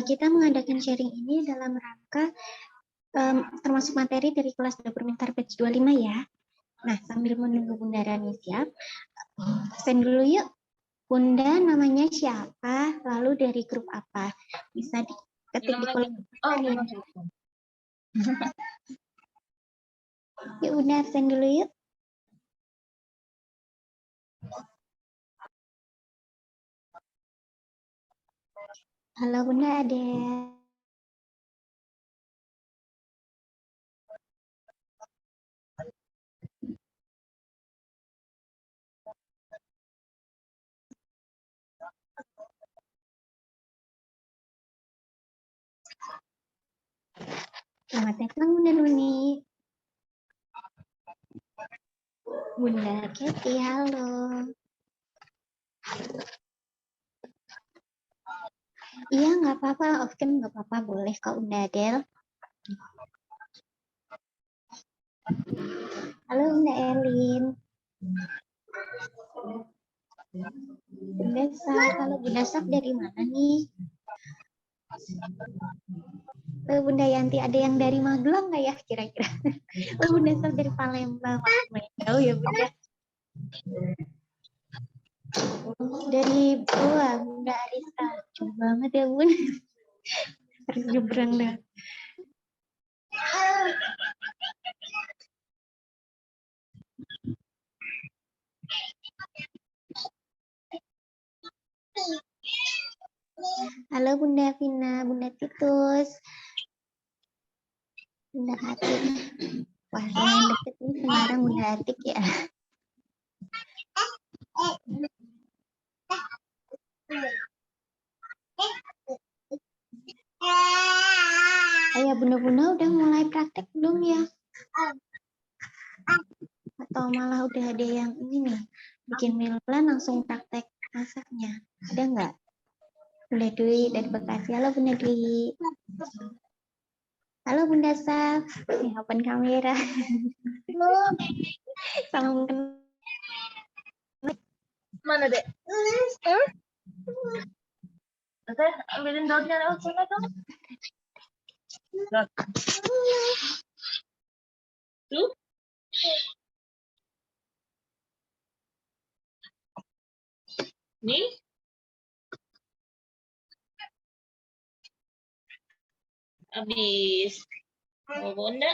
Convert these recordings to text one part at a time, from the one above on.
Kita mengadakan sharing ini dalam rangka termasuk materi dari kelas dapur pintar batch 25 ya. Nah, sambil menunggu Bunda Rani siap, stand dulu yuk. Bunda namanya siapa, lalu dari grup apa? Bisa diketik di kolom komentar ya. Yuk Bunda, stand dulu yuk. Halo Bunda, ada. Selamat datang Bunda Nuni. Bunda Keti, halo. Iya, nggak apa-apa. Oke, nggak apa-apa. Boleh kok Bunda Adel. Halo Bunda Elin. Bunda Saf, halo Bunda Saf dari mana nih? Bunda Yanti, ada yang dari Magelang nggak ya kira-kira? Bunda Saf dari Palembang. Oh ya Bunda. Dari Bunda Arista. Coba banget ya Bun. Harus nyebrang dah. Halo Bunda Vina, Bunda Titus. Bunda Atik. Wah, yang deket nih Semarang Bunda Atik ya. Ayah Bunda-Bunda udah mulai praktek belum ya? Atau malah udah ada yang ini nih, bikin meal plan langsung praktek masaknya? Ada nggak? Bunda Dwi dari Bekasi. Halo Bunda Dwi. Halo Bunda Saf. Nih, open kamera. Salam kenal. Mana dek? Oke, ambilin daunnya lewat sana dong. Tuh. Nih. Habis. Mau Bunda?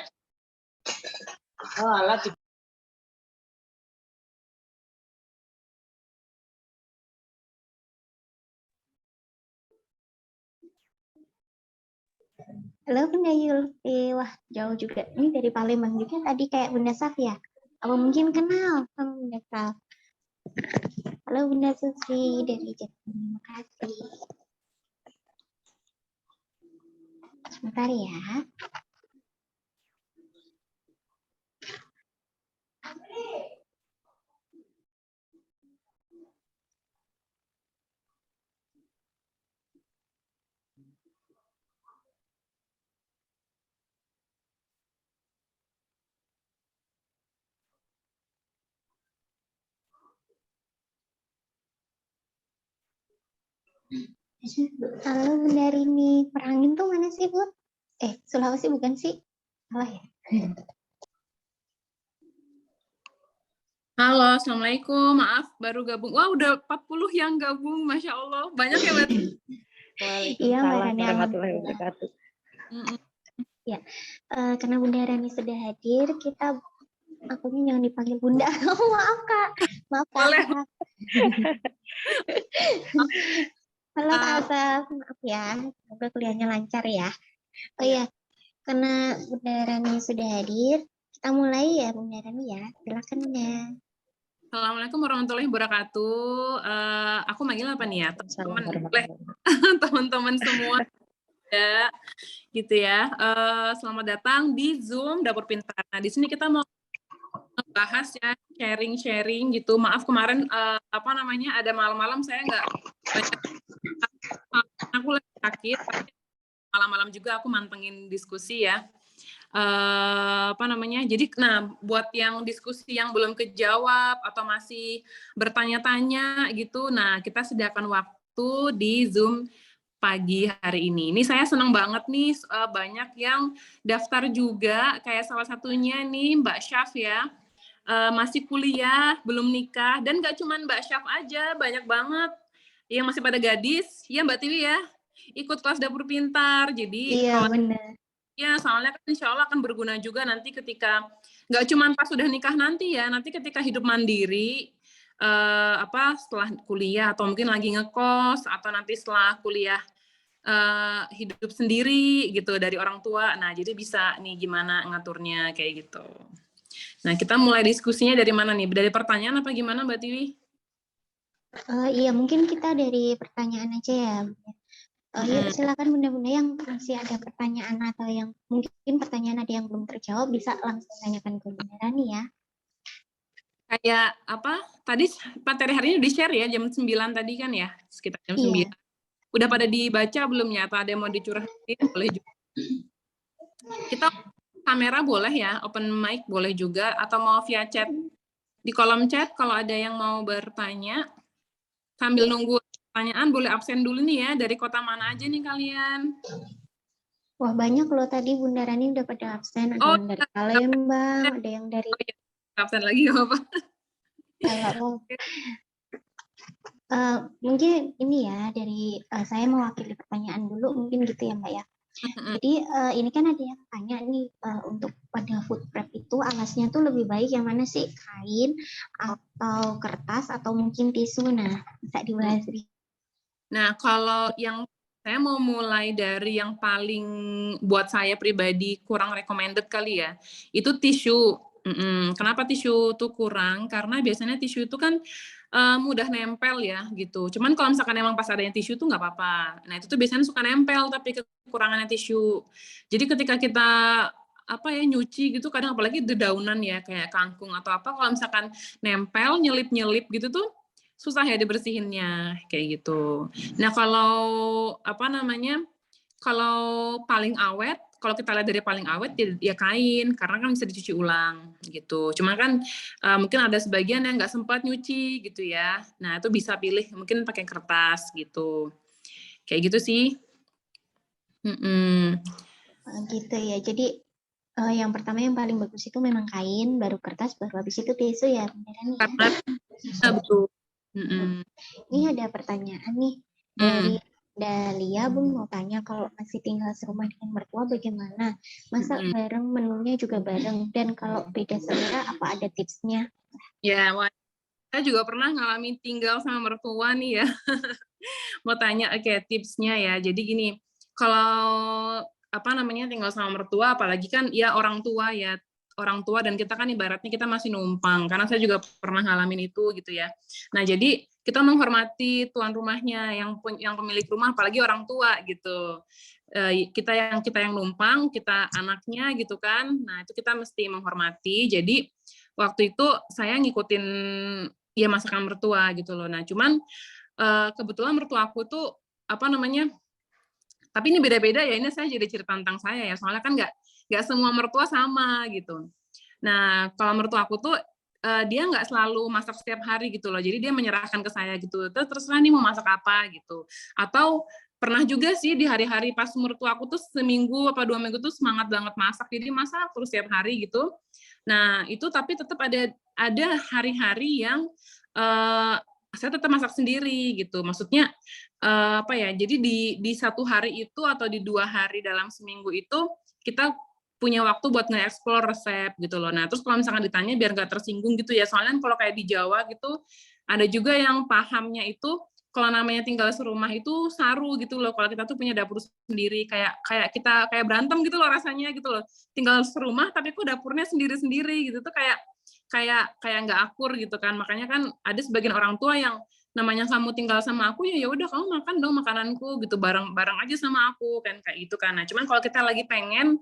Oh, alat. Halo Bunda Yulfi. Wah, jauh juga. Ini dari Palembang juga tadi kayak Bunda Saf ya? Apa mungkin kenal sama Bunda Saf? Halo Bunda Susi dari Jakarta. Terima kasih. Sebentar ya. Halo Bunda Rini. Perangin tuh mana sih, Bun? Sulawesi bukan sih? Salah ya? Halo, Assalamualaikum. Maaf, baru gabung. Wah, udah 40 yang gabung. Masya Allah. Banyak ya, Mbak? Iya, Mbak Rani. Warahmatullahi wabarakatuh. Ya, karena Bunda Rani sudah hadir, kita akunnya jangan dipanggil Bunda. Oh, maaf, Kak. Maaf, Kak. Boleh. Halo, Kak Asaf. Maaf ya. Semoga kuliahnya lancar ya. Oh iya, karena Bunda Rani sudah hadir, kita mulai ya Bunda Rani ya. Silakan Bunda. Assalamualaikum warahmatullahi wabarakatuh. Aku manggil apa nih ya? Teman-teman, boleh? Teman-teman semua ya, gitu ya. Selamat datang di Zoom Dapur Pintar. Nah, di sini kita mau bahas ya, sharing-sharing gitu. Maaf kemarin ada malam-malam saya nggak banyak, aku lagi sakit. Malam-malam juga aku mantengin diskusi ya. Apa namanya? Jadi, nah buat yang diskusi yang belum kejawab atau masih bertanya-tanya gitu, nah kita sediakan waktu di Zoom pagi hari ini. Ini saya senang banget nih banyak yang daftar juga, kayak salah satunya nih Mbak Syaf ya, masih kuliah, belum nikah, dan nggak cuma Mbak Syaf aja, banyak banget yang masih pada gadis, ya Mbak Tiwi ya, ikut kelas dapur pintar. Jadi Iya, kalau benar. ya soalnya kan insya Allah akan berguna juga nanti ketika nggak cuma pas sudah nikah nanti ya, nanti ketika hidup mandiri, setelah kuliah atau mungkin lagi ngekos atau nanti setelah kuliah hidup sendiri gitu dari orang tua. Nah, jadi bisa nih gimana ngaturnya kayak gitu. Nah, kita mulai diskusinya dari mana nih? Dari pertanyaan apa gimana Mbak Tiwi? Iya, mungkin kita dari pertanyaan aja ya. Yuk, silakan bunda-bunda yang masih ada pertanyaan atau yang mungkin pertanyaan ada yang belum terjawab bisa langsung tanyakan ke Bunda Rani ya. Kayak apa? Tadi materi hari ini di-share ya jam 9 tadi kan ya, sekitar jam 9. Iya. Udah pada dibaca belum ya? Atau ada yang mau dicurhatin? Boleh juga. Kita kamera boleh ya, open mic boleh juga, atau mau via chat. Di kolom chat kalau ada yang mau bertanya, sambil nunggu pertanyaan boleh absen dulu nih ya, dari kota mana aja nih kalian? Wah, banyak loh tadi Bunda Rani udah pada absen, ada yang dari Palembang, ada yang dari absen lagi nggak apa-apa. Mungkin ini ya dari saya mewakili pertanyaan dulu mungkin gitu ya Mbak ya. Jadi ini kan ada yang tanya nih untuk pada food prep itu alasnya tuh lebih baik yang mana sih, kain atau kertas atau mungkin tisu. Nah, bisa dibahas nih. Nah, kalau yang saya mau mulai dari yang paling buat saya pribadi kurang recommended kali ya, itu tisu. Kenapa tisu itu kurang? Karena biasanya tisu itu kan mudah nempel ya gitu. Cuman kalau misalkan emang pas adanya tisu itu nggak apa-apa. Nah itu tuh biasanya suka nempel tapi kekurangannya tisu. Jadi ketika kita nyuci gitu kadang apalagi dedaunan ya kayak kangkung atau apa, kalau misalkan nempel nyelip-nyelip gitu tuh susah ya dibersihinnya kayak gitu. Nah kalau kalau paling awet, kalau kita lihat dari paling awet ya kain, karena kan bisa dicuci ulang gitu. Cuma kan mungkin ada sebagian yang nggak sempat nyuci gitu ya. Nah itu bisa pilih mungkin pakai kertas gitu. Kayak gitu sih. Gitu ya. Jadi yang pertama yang paling bagus itu memang kain, baru kertas, baru habis itu tisu ya. Beneran ya? Betul. Ini ada pertanyaan nih dari Dalia, Bung mau tanya kalau masih tinggal serumah dengan mertua bagaimana? Masa bareng menunya juga bareng, dan kalau beda selera apa ada tipsnya? Ya, saya juga pernah ngalamin tinggal sama mertua nih ya. Mau tanya tipsnya ya. Jadi gini, kalau tinggal sama mertua, apalagi kan ya orang tua dan kita kan ibaratnya kita masih numpang, karena saya juga pernah ngalamin itu gitu ya. Nah jadi kita menghormati tuan rumahnya yang pemilik rumah, apalagi orang tua gitu. Kita yang numpang, kita anaknya gitu kan. Nah itu kita mesti menghormati. Jadi waktu itu saya ngikutin ya masakan mertua gitu loh. Nah cuman kebetulan mertua aku tuh tapi ini beda-beda ya, ini saya jadi cerita tentang saya ya, soalnya kan nggak semua mertua sama gitu. Nah kalau mertua aku tuh dia nggak selalu masak setiap hari gitu loh, jadi dia menyerahkan ke saya gitu, terserah nih mau masak apa gitu. Atau pernah juga sih di hari-hari pas mertua aku tuh seminggu apa 2 minggu tuh semangat banget masak, jadi masak terus setiap hari gitu. Nah itu tapi tetap ada hari-hari yang saya tetap masak sendiri gitu. Maksudnya jadi di satu hari itu atau di 2 hari dalam seminggu itu kita punya waktu buat nge-explore resep gitu loh. Nah terus kalau misalkan ditanya biar nggak tersinggung gitu ya, soalnya kalau kayak di Jawa gitu ada juga yang pahamnya itu kalau namanya tinggal serumah itu saru gitu loh. Kalau kita tuh punya dapur sendiri, kayak kita berantem gitu loh rasanya gitu loh. Tinggal serumah tapi kok dapurnya sendiri-sendiri gitu tuh kayak nggak akur gitu kan. Makanya kan ada sebagian orang tua yang namanya kamu tinggal sama aku ya udah kamu makan dong makananku gitu, bareng aja sama aku kan, kayak gitu kan. Nah cuman kalau kita lagi pengen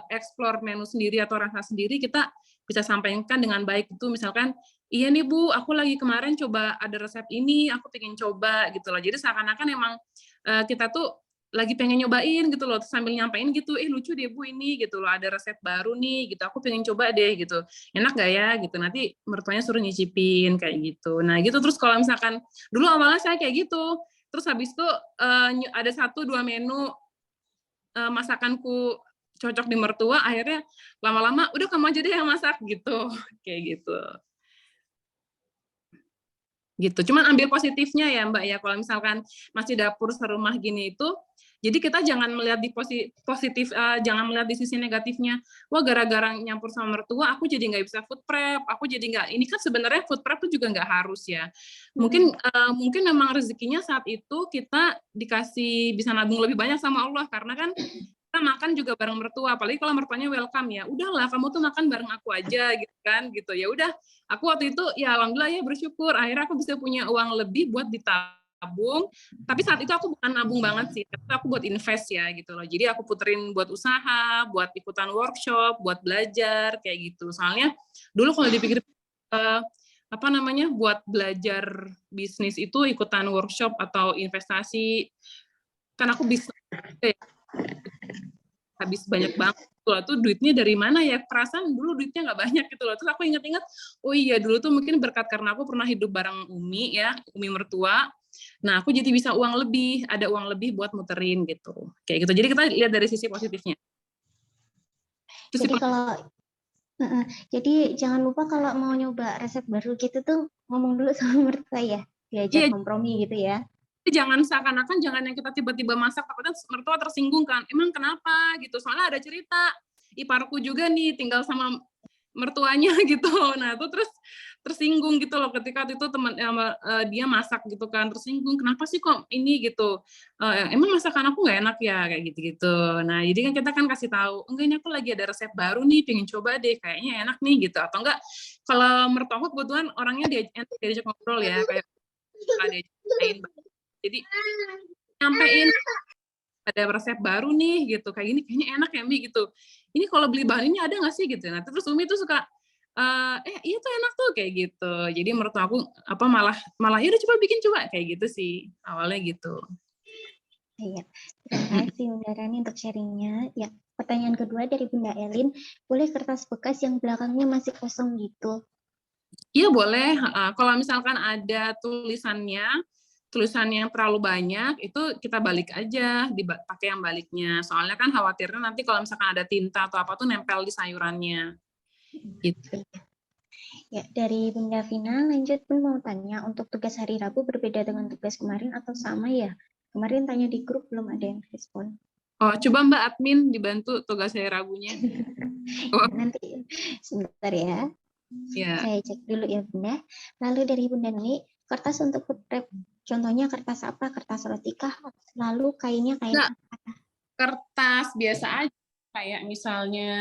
explore menu sendiri atau rasa sendiri, kita bisa sampaikan dengan baik itu, misalkan iya nih Bu, aku lagi kemarin coba ada resep ini, aku pengen coba gitu loh. Jadi seakan-akan emang kita tuh lagi pengen nyobain gitu loh, sambil nyampein gitu, lucu deh Bu ini gitu loh, ada resep baru nih gitu, aku pengen coba deh gitu, enak gak ya gitu, nanti mertuanya suruh nyicipin kayak gitu. Nah gitu, terus kalau misalkan dulu awalnya saya kayak gitu, terus habis itu ada 1-2 menu masakanku cocok di mertua, akhirnya lama-lama udah kamu aja deh yang masak gitu, kayak gitu. Gitu. Cuman ambil positifnya ya Mbak ya, kalau misalkan masih dapur serumah gini itu, jadi kita jangan melihat di positif, jangan melihat di sisi negatifnya. Wah gara-gara nyampur sama mertua, aku jadi nggak bisa food prep, aku jadi nggak, ini kan sebenarnya food prep itu juga nggak harus ya. Mungkin mungkin memang rezekinya saat itu kita dikasih bisa nabung lebih banyak sama Allah, karena kan kita makan juga bareng mertua, apalagi kalau mertuanya welcome ya, udahlah kamu tuh makan bareng aku aja gitu kan, gitu ya udah. Aku waktu itu ya alhamdulillah ya bersyukur, akhirnya aku bisa punya uang lebih buat ditabung, tapi saat itu aku bukan nabung banget sih, tapi aku buat invest ya gitu loh. Jadi aku puterin buat usaha, buat ikutan workshop, buat belajar kayak gitu. Soalnya dulu kalau dipikir apa namanya, buat belajar bisnis itu ikutan workshop atau investasi, kan aku bisa habis banyak banget gitu loh, tuh duitnya dari mana ya, perasaan dulu duitnya nggak banyak gitu loh. Terus aku inget-inget, oh iya dulu tuh mungkin berkat karena aku pernah hidup bareng Umi ya, Umi mertua, nah aku jadi bisa uang lebih, ada uang lebih buat muterin gitu, kayak gitu. Jadi kita lihat dari sisi positifnya. Jadi kalau jadi jangan lupa kalau mau nyoba resep baru gitu tuh ngomong dulu sama mertua ya, diajak kompromi gitu ya. Jangan seakan-akan jangan yang kita tiba-tiba masak takutnya mertua tersinggung kan, emang kenapa gitu, soalnya ada cerita iparku juga nih tinggal sama mertuanya gitu, nah itu terus tersinggung gitu loh ketika itu teman dia masak gitu kan, tersinggung kenapa sih kok ini gitu, emang masakan aku nggak enak ya kayak gitu-gitu. Nah jadi kan kita kan kasih tahu enggak, ini aku lagi ada resep baru nih, pengen coba deh kayaknya enak nih gitu, atau enggak kalau mertuaku kebetulan orangnya diajak ngobrol ya, kayak ada lain, jadi nyampein ada resep baru nih gitu, kayak gini kayaknya enak ya Mi gitu, ini kalau beli bahan ini ada nggak sih gitu. Nah terus Umi tuh suka iya tuh enak tuh kayak gitu, jadi menurut aku apa malah ya udah coba bikin coba kayak gitu sih awalnya gitu. Iya, terima kasih Bunda Rani untuk sharingnya. Ya, pertanyaan kedua dari Bunda Elin, boleh kertas bekas yang belakangnya masih kosong gitu? Iya boleh, kalau misalkan ada tulisan yang terlalu banyak, itu kita balik aja, dipakai yang baliknya. Soalnya kan khawatirnya nanti kalau misalkan ada tinta atau apa tuh nempel di sayurannya. Gitu. Ya, dari Bunda Vina, lanjut Bun mau tanya, untuk tugas hari Rabu berbeda dengan tugas kemarin atau sama ya? Kemarin tanya di grup belum ada yang respon. Oh, coba Mbak admin dibantu tugas hari Rabunya. Oh. Nanti sebentar ya. Yeah. Saya cek dulu ya Bunda. Lalu dari Bunda Nuni, kertas untuk food prep, contohnya kertas apa? Kertas roti kah? Lalu kainnya kain apa? Kertas biasa aja, kayak misalnya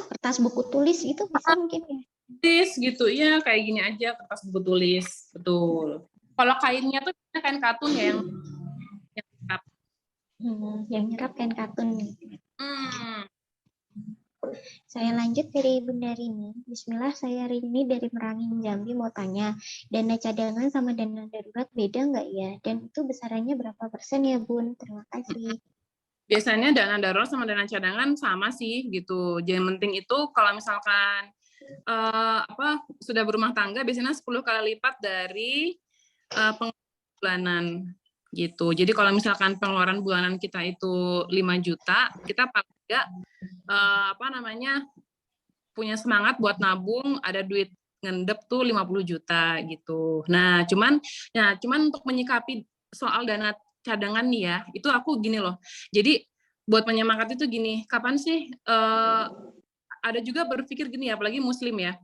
kertas buku tulis gitu bisa mungkin ya? Tulis gitu, ya kayak gini aja, kertas buku tulis, betul. Kalau kainnya tuh kain katun ya, yang nyerap. Yang nyerap kain katun. Saya lanjut dari Bunda Rini. Bismillah, saya Rini dari Merangin, Jambi mau tanya, dana cadangan sama dana darurat beda nggak ya? Dan itu besarannya berapa persen ya Bun? Terima kasih. Biasanya dana darurat sama dana cadangan sama sih gitu. Yang penting itu kalau misalkan sudah berumah tangga biasanya 10 kali lipat dari pengeluaran bulanan gitu. Jadi kalau misalkan pengeluaran bulanan kita itu 5 juta, kita paling enggak punya semangat buat nabung, ada duit ngendep tuh 50 juta gitu. Nah, cuman untuk menyikapi soal dana cadangan nih ya, itu aku gini loh. Jadi buat penyemangat itu gini, kapan sih ada juga berpikir gini ya, apalagi muslim ya.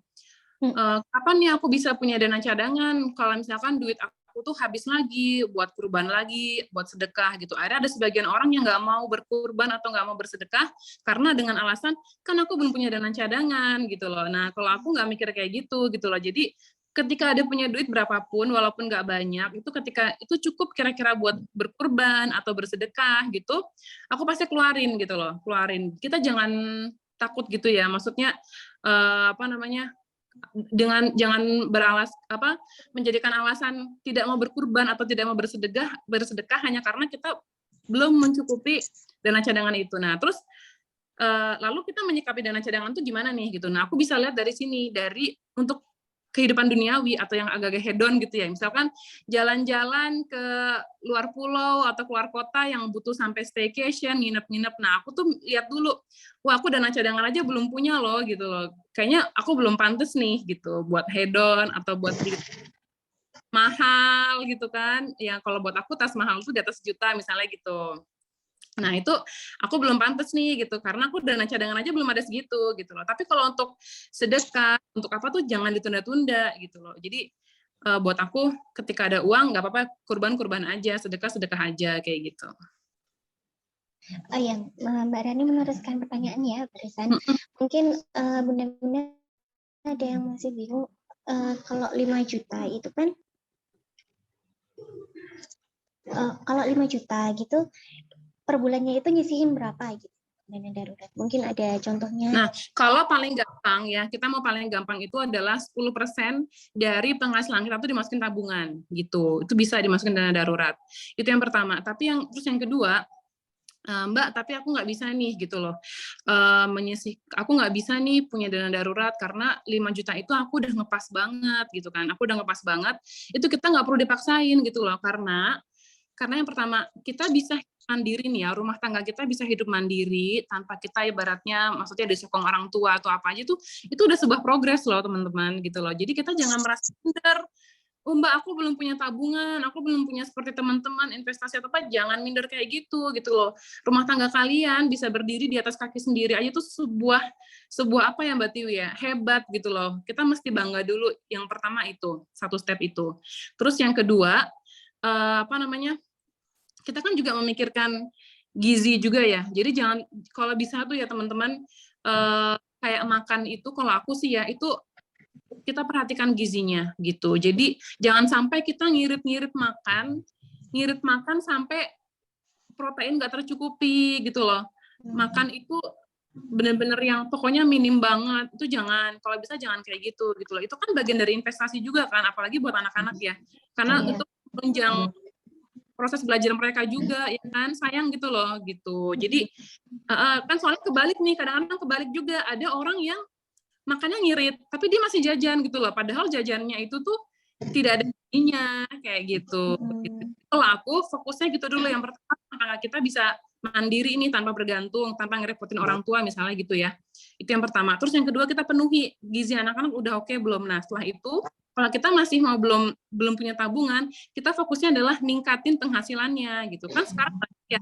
Kapan nih aku bisa punya dana cadangan kalau misalkan duit aku tuh habis lagi buat kurban lagi, buat sedekah gitu. Akhirnya ada sebagian orang yang nggak mau berkurban atau nggak mau bersedekah karena dengan alasan kan aku belum punya dana cadangan gitu loh. Nah kalau aku nggak mikir kayak gitu loh. Jadi ketika ada punya duit berapapun walaupun nggak banyak, itu ketika itu cukup kira-kira buat berkurban atau bersedekah gitu, aku pasti keluarin gitu loh, keluarin. Kita jangan takut gitu ya, maksudnya jangan menjadikan alasan tidak mau berkurban atau tidak mau bersedekah hanya karena kita belum mencukupi dana cadangan itu. Nah, terus lalu kita menyikapi dana cadangan itu gimana nih gitu. Nah, aku bisa lihat dari sini, dari untuk kehidupan duniawi atau yang agak-agak hedon gitu ya. Misalkan jalan-jalan ke luar pulau atau keluar kota yang butuh sampai staycation, nginep-nginep. Nah, aku tuh lihat dulu, wah aku dana cadangan aja belum punya loh gitu loh. Kayaknya aku belum pantas nih gitu buat hedon atau buat beli mahal gitu kan. Ya kalau buat aku tas mahal tuh di atas juta misalnya gitu. Nah, itu aku belum pantas nih gitu, karena aku dana cadangan aja belum ada segitu gitu loh. Tapi kalau untuk sedekah, untuk apa tuh jangan ditunda-tunda gitu loh. Jadi buat aku ketika ada uang nggak apa-apa, kurban-kurban aja, sedekah-sedekah aja kayak gitu. Oh ya, Mbak Rani meneruskan pertanyaannya barusan. Mungkin bunda-bunda ada yang masih bingung, kalau 5 juta itu kan, kalau 5 juta gitu, per bulannya itu nyisihin berapa gitu dana darurat? Mungkin ada contohnya. Nah, kalau paling gampang ya, kita mau paling gampang itu adalah 10% dari penghasilan kita tuh dimasukin tabungan gitu. Itu bisa dimasukin dana darurat. Itu yang pertama. Tapi terus yang kedua, Mbak, tapi aku nggak bisa nih gitu loh, aku nggak bisa nih punya dana darurat karena 5 juta itu aku udah ngepas banget gitu kan, aku udah ngepas banget, itu kita nggak perlu dipaksain gitu loh, karena yang pertama, kita bisa mandiri nih ya, rumah tangga kita bisa hidup mandiri tanpa kita ibaratnya, maksudnya disokong orang tua atau apa aja, itu udah sebuah progres loh teman-teman gitu loh. Jadi kita jangan merasa minder, oh Mbak aku belum punya tabungan, aku belum punya seperti teman-teman investasi atau apa, jangan minder kayak gitu loh. Rumah tangga kalian bisa berdiri di atas kaki sendiri aja itu sebuah apa ya Mbak Tiwi ya, hebat gitu loh. Kita mesti bangga dulu, yang pertama itu, satu step itu. Terus yang kedua, kita kan juga memikirkan gizi juga ya. Jadi jangan, kalau bisa tuh ya teman-teman, kayak makan itu, kalau aku sih ya, itu kita perhatikan gizinya gitu. Jadi jangan sampai kita ngirit makan sampai protein nggak tercukupi gitu loh. Makan itu benar-benar yang pokoknya minim banget, itu jangan, kalau bisa jangan kayak gitu loh. Itu kan bagian dari investasi juga kan, apalagi buat anak-anak ya. Karena itu menunjang proses belajar mereka juga, ya kan, sayang gitu loh, gitu. Jadi, kan soalnya kebalik nih, kadang-kadang kebalik juga, ada orang yang makannya ngirit, tapi dia masih jajan gitu loh, padahal jajannya itu tuh tidak ada gizinya, kayak gitu. Kalau aku, fokusnya gitu dulu, yang pertama, kita bisa mandiri nih, tanpa bergantung, tanpa ngerepotin orang tua, misalnya gitu ya. Itu yang pertama. Terus yang kedua, kita penuhi gizi anak-anak udah oke belum. Nah, setelah itu, kalau kita masih mau belum punya tabungan, kita fokusnya adalah ningkatin penghasilannya gitu kan. Sekarang ya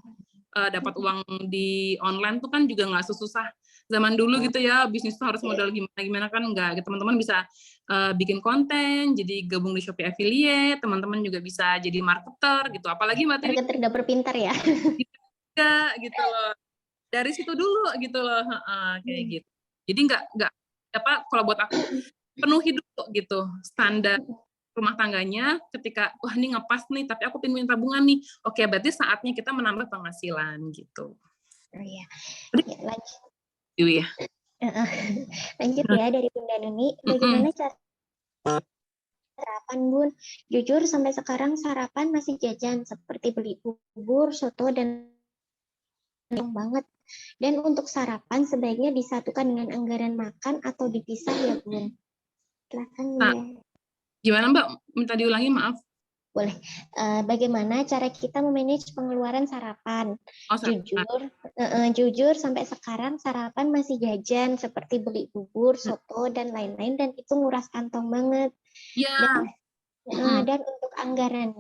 dapat uang di online tuh kan juga nggak sesusah zaman dulu gitu ya, bisnis tuh harus modal gimana kan, enggak. Teman-teman bisa bikin konten, jadi gabung di Shopee Affiliate, teman-teman juga bisa jadi marketer gitu. Apalagi Mbak Tiwi, marketer dapur pintar ya. gitu loh. Dari situ dulu gitu loh, kayak gitu. Jadi nggak apa, kalau buat aku penuhi dulu gitu standar rumah tangganya, ketika wah ini ngepas nih, tapi aku pengen tabungan nih, oke berarti saatnya kita menambah penghasilan gitu. Oh iya. Lanjut. Iya. Lanjut ya dari Bunda Nuni, bagaimana cara sarapan Bun? Jujur sampai sekarang sarapan masih jajan seperti beli bubur, soto dan yang banget. Dan untuk sarapan sebaiknya disatukan dengan anggaran makan atau dipisah ya Bun. Silakan Bunda. Gimana Mbak? Minta diulangi, maaf. Boleh. Bagaimana cara kita memanage pengeluaran sarapan? Jujur sampai sekarang sarapan masih jajan seperti beli bubur, soto dan lain-lain, dan itu nguras kantong banget. Ya. Dan untuk anggaran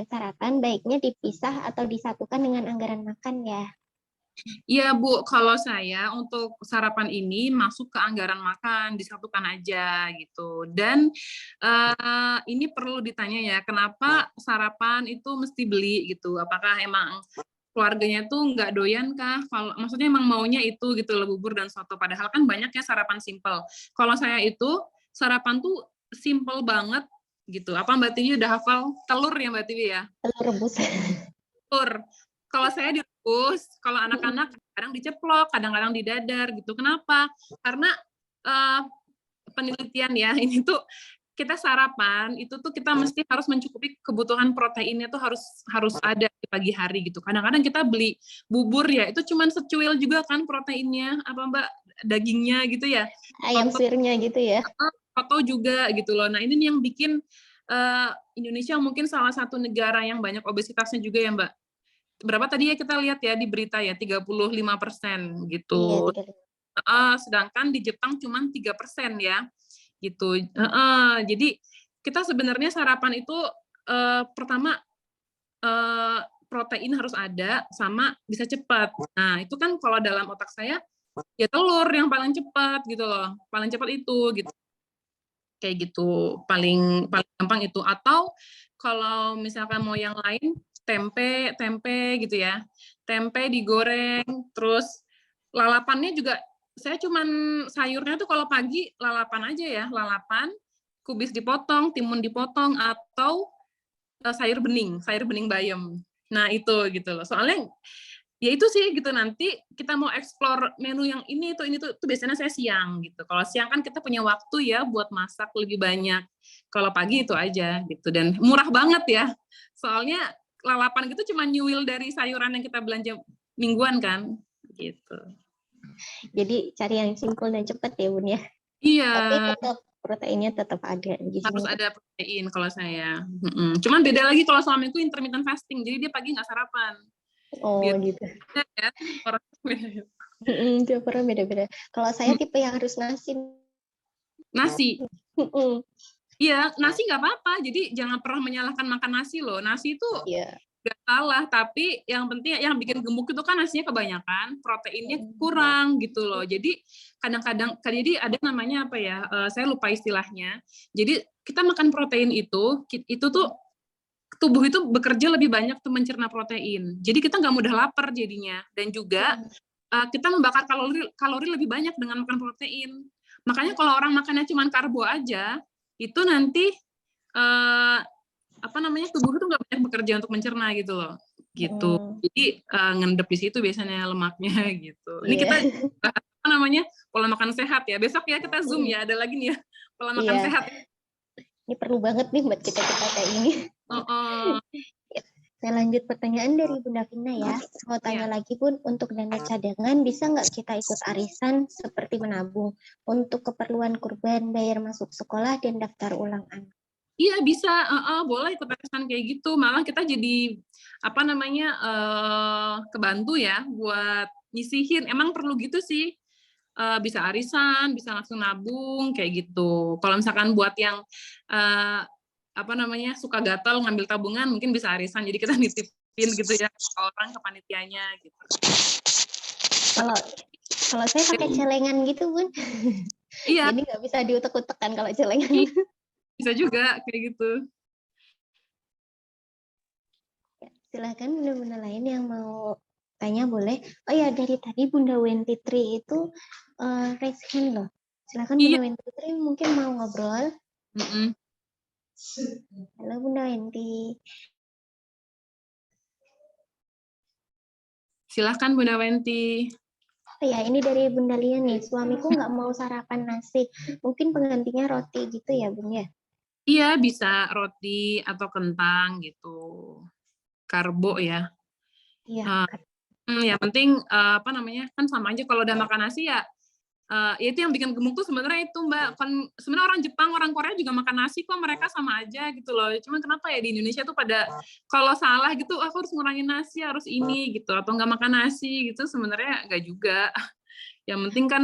sarapan baiknya dipisah atau disatukan dengan anggaran makan ya. Iya Bu, kalau saya untuk sarapan ini masuk ke anggaran makan, disatukan aja gitu. Dan ini perlu ditanya ya, kenapa sarapan itu mesti beli gitu? Apakah emang keluarganya tuh nggak doyan kah? Kalau maksudnya emang maunya itu gitu loh, bubur dan soto. Padahal kan banyak ya sarapan simple. Kalau saya itu sarapan tuh simple banget gitu. Apa Mbak Tiwi udah hafal telur ya Mbak Tiwi ya? Telur rebus. Telur. Kalau saya direbus, kalau anak-anak kadang diceplok, kadang-kadang didadar gitu. Kenapa? Karena penelitian ya, ini tuh kita sarapan itu tuh kita mesti harus mencukupi kebutuhan proteinnya tuh harus ada di pagi hari gitu. Kadang-kadang kita beli bubur ya, itu cuman secuil juga kan proteinnya, apa Mbak, dagingnya gitu ya. Ayam suirnya gitu ya. Atau juga gitu loh. Nah, ini nih yang bikin Indonesia mungkin salah satu negara yang banyak obesitasnya juga ya, Mbak. Berapa tadi ya kita lihat ya di berita ya, 35% gitu. Iya, 35. Sedangkan di Jepang cuma 3% ya, gitu. Jadi kita sebenarnya sarapan itu pertama protein harus ada sama bisa cepat. Nah itu kan kalau dalam otak saya ya telur yang paling cepat gitu loh, paling cepat itu gitu, kayak gitu, paling gampang itu. Atau kalau misalkan mau yang lain, tempe gitu ya, tempe digoreng, terus lalapannya juga saya cuman sayurnya tuh kalau pagi lalapan aja ya, lalapan, kubis dipotong, timun dipotong, atau sayur bening bayam. Nah itu gitu loh. Soalnya ya itu sih gitu, nanti kita mau explore menu yang ini tuh biasanya saya siang gitu. Kalau siang kan kita punya waktu ya buat masak lebih banyak. Kalau pagi itu aja gitu, dan murah banget ya. Soalnya lalapan gitu cuma nyuil dari sayuran yang kita belanja mingguan kan gitu. Jadi cari yang simpel dan cepat ya Bun ya. Iya. Tapi tetap proteinnya tetap ada. Harus ada protein kalau saya. Cuman beda lagi kalau suamiku intermittent fasting, jadi dia pagi nggak sarapan. Oh Biar gitu. ya, orang Tiap orang beda-beda. Kalau saya tipe yang harus nasi. Nasi. Iya, nasi nggak apa-apa. Jadi jangan pernah menyalahkan makan nasi loh. Nasi itu nggak salah, tapi yang penting yang bikin gemuk itu kan nasinya kebanyakan, proteinnya kurang gitu loh. Jadi kadang-kadang jadi ada namanya apa ya? Saya lupa istilahnya. Jadi kita makan protein itu tuh tubuh itu bekerja lebih banyak tuh mencerna protein. Jadi kita nggak mudah lapar jadinya, dan juga kita membakar kalori lebih banyak dengan makan protein. Makanya kalau orang makannya cuma karbo aja, itu nanti tubuh itu nggak banyak bekerja untuk mencerna gitu loh, gitu. Jadi ngendep di situ biasanya lemaknya gitu. Ini kita pola makan sehat ya. Besok ya kita zoom ya, ada lagi nih ya pola makan sehat. Ini perlu banget nih buat kita kayak ini. Saya lanjut pertanyaan dari Bunda Vina ya. Mau tanya lagi Bun, untuk dana cadangan bisa nggak kita ikut arisan seperti menabung untuk keperluan kurban, bayar masuk sekolah, dan daftar ulang anak? Iya bisa, boleh ikut arisan kayak gitu. Malah kita jadi kebantu ya buat nyisihin. Emang perlu gitu sih. Bisa arisan, bisa langsung nabung kayak gitu. Kalau misalkan buat yang suka gatal ngambil tabungan, mungkin bisa arisan. Jadi kita nitipin gitu ya orang ke panitianya gitu. Kalau saya pakai celengan gitu Bun. Iya. Jadi nggak bisa diutek-utekan kalau celengan. Bisa juga kayak gitu. Silakan bunda-bunda lain yang mau tanya boleh. Oh ya, dari tadi Bunda Wenti Tri itu raise hand loh. Silakan Bunda Wenti Tri mungkin mau ngobrol. Halo Bunda Wenti. Silakan Bunda Wenti. Oh ya, ini dari Bunda Lia nih. Suamiku nggak mau sarapan nasi. Mungkin penggantinya roti gitu ya Bun ya? Iya, bisa roti atau kentang gitu. Karbo ya. Iya. Yang penting kan sama aja kalau udah makan nasi ya. Itu yang bikin gemuk tuh sebenarnya itu Mbak. Kan sebenarnya orang Jepang, orang Korea juga makan nasi kok, mereka sama aja gitu loh. Cuman kenapa ya di Indonesia tuh pada kalau salah gitu aku harus ngurangin nasi, harus ini gitu, atau nggak makan nasi gitu, sebenarnya nggak juga. Yang penting kan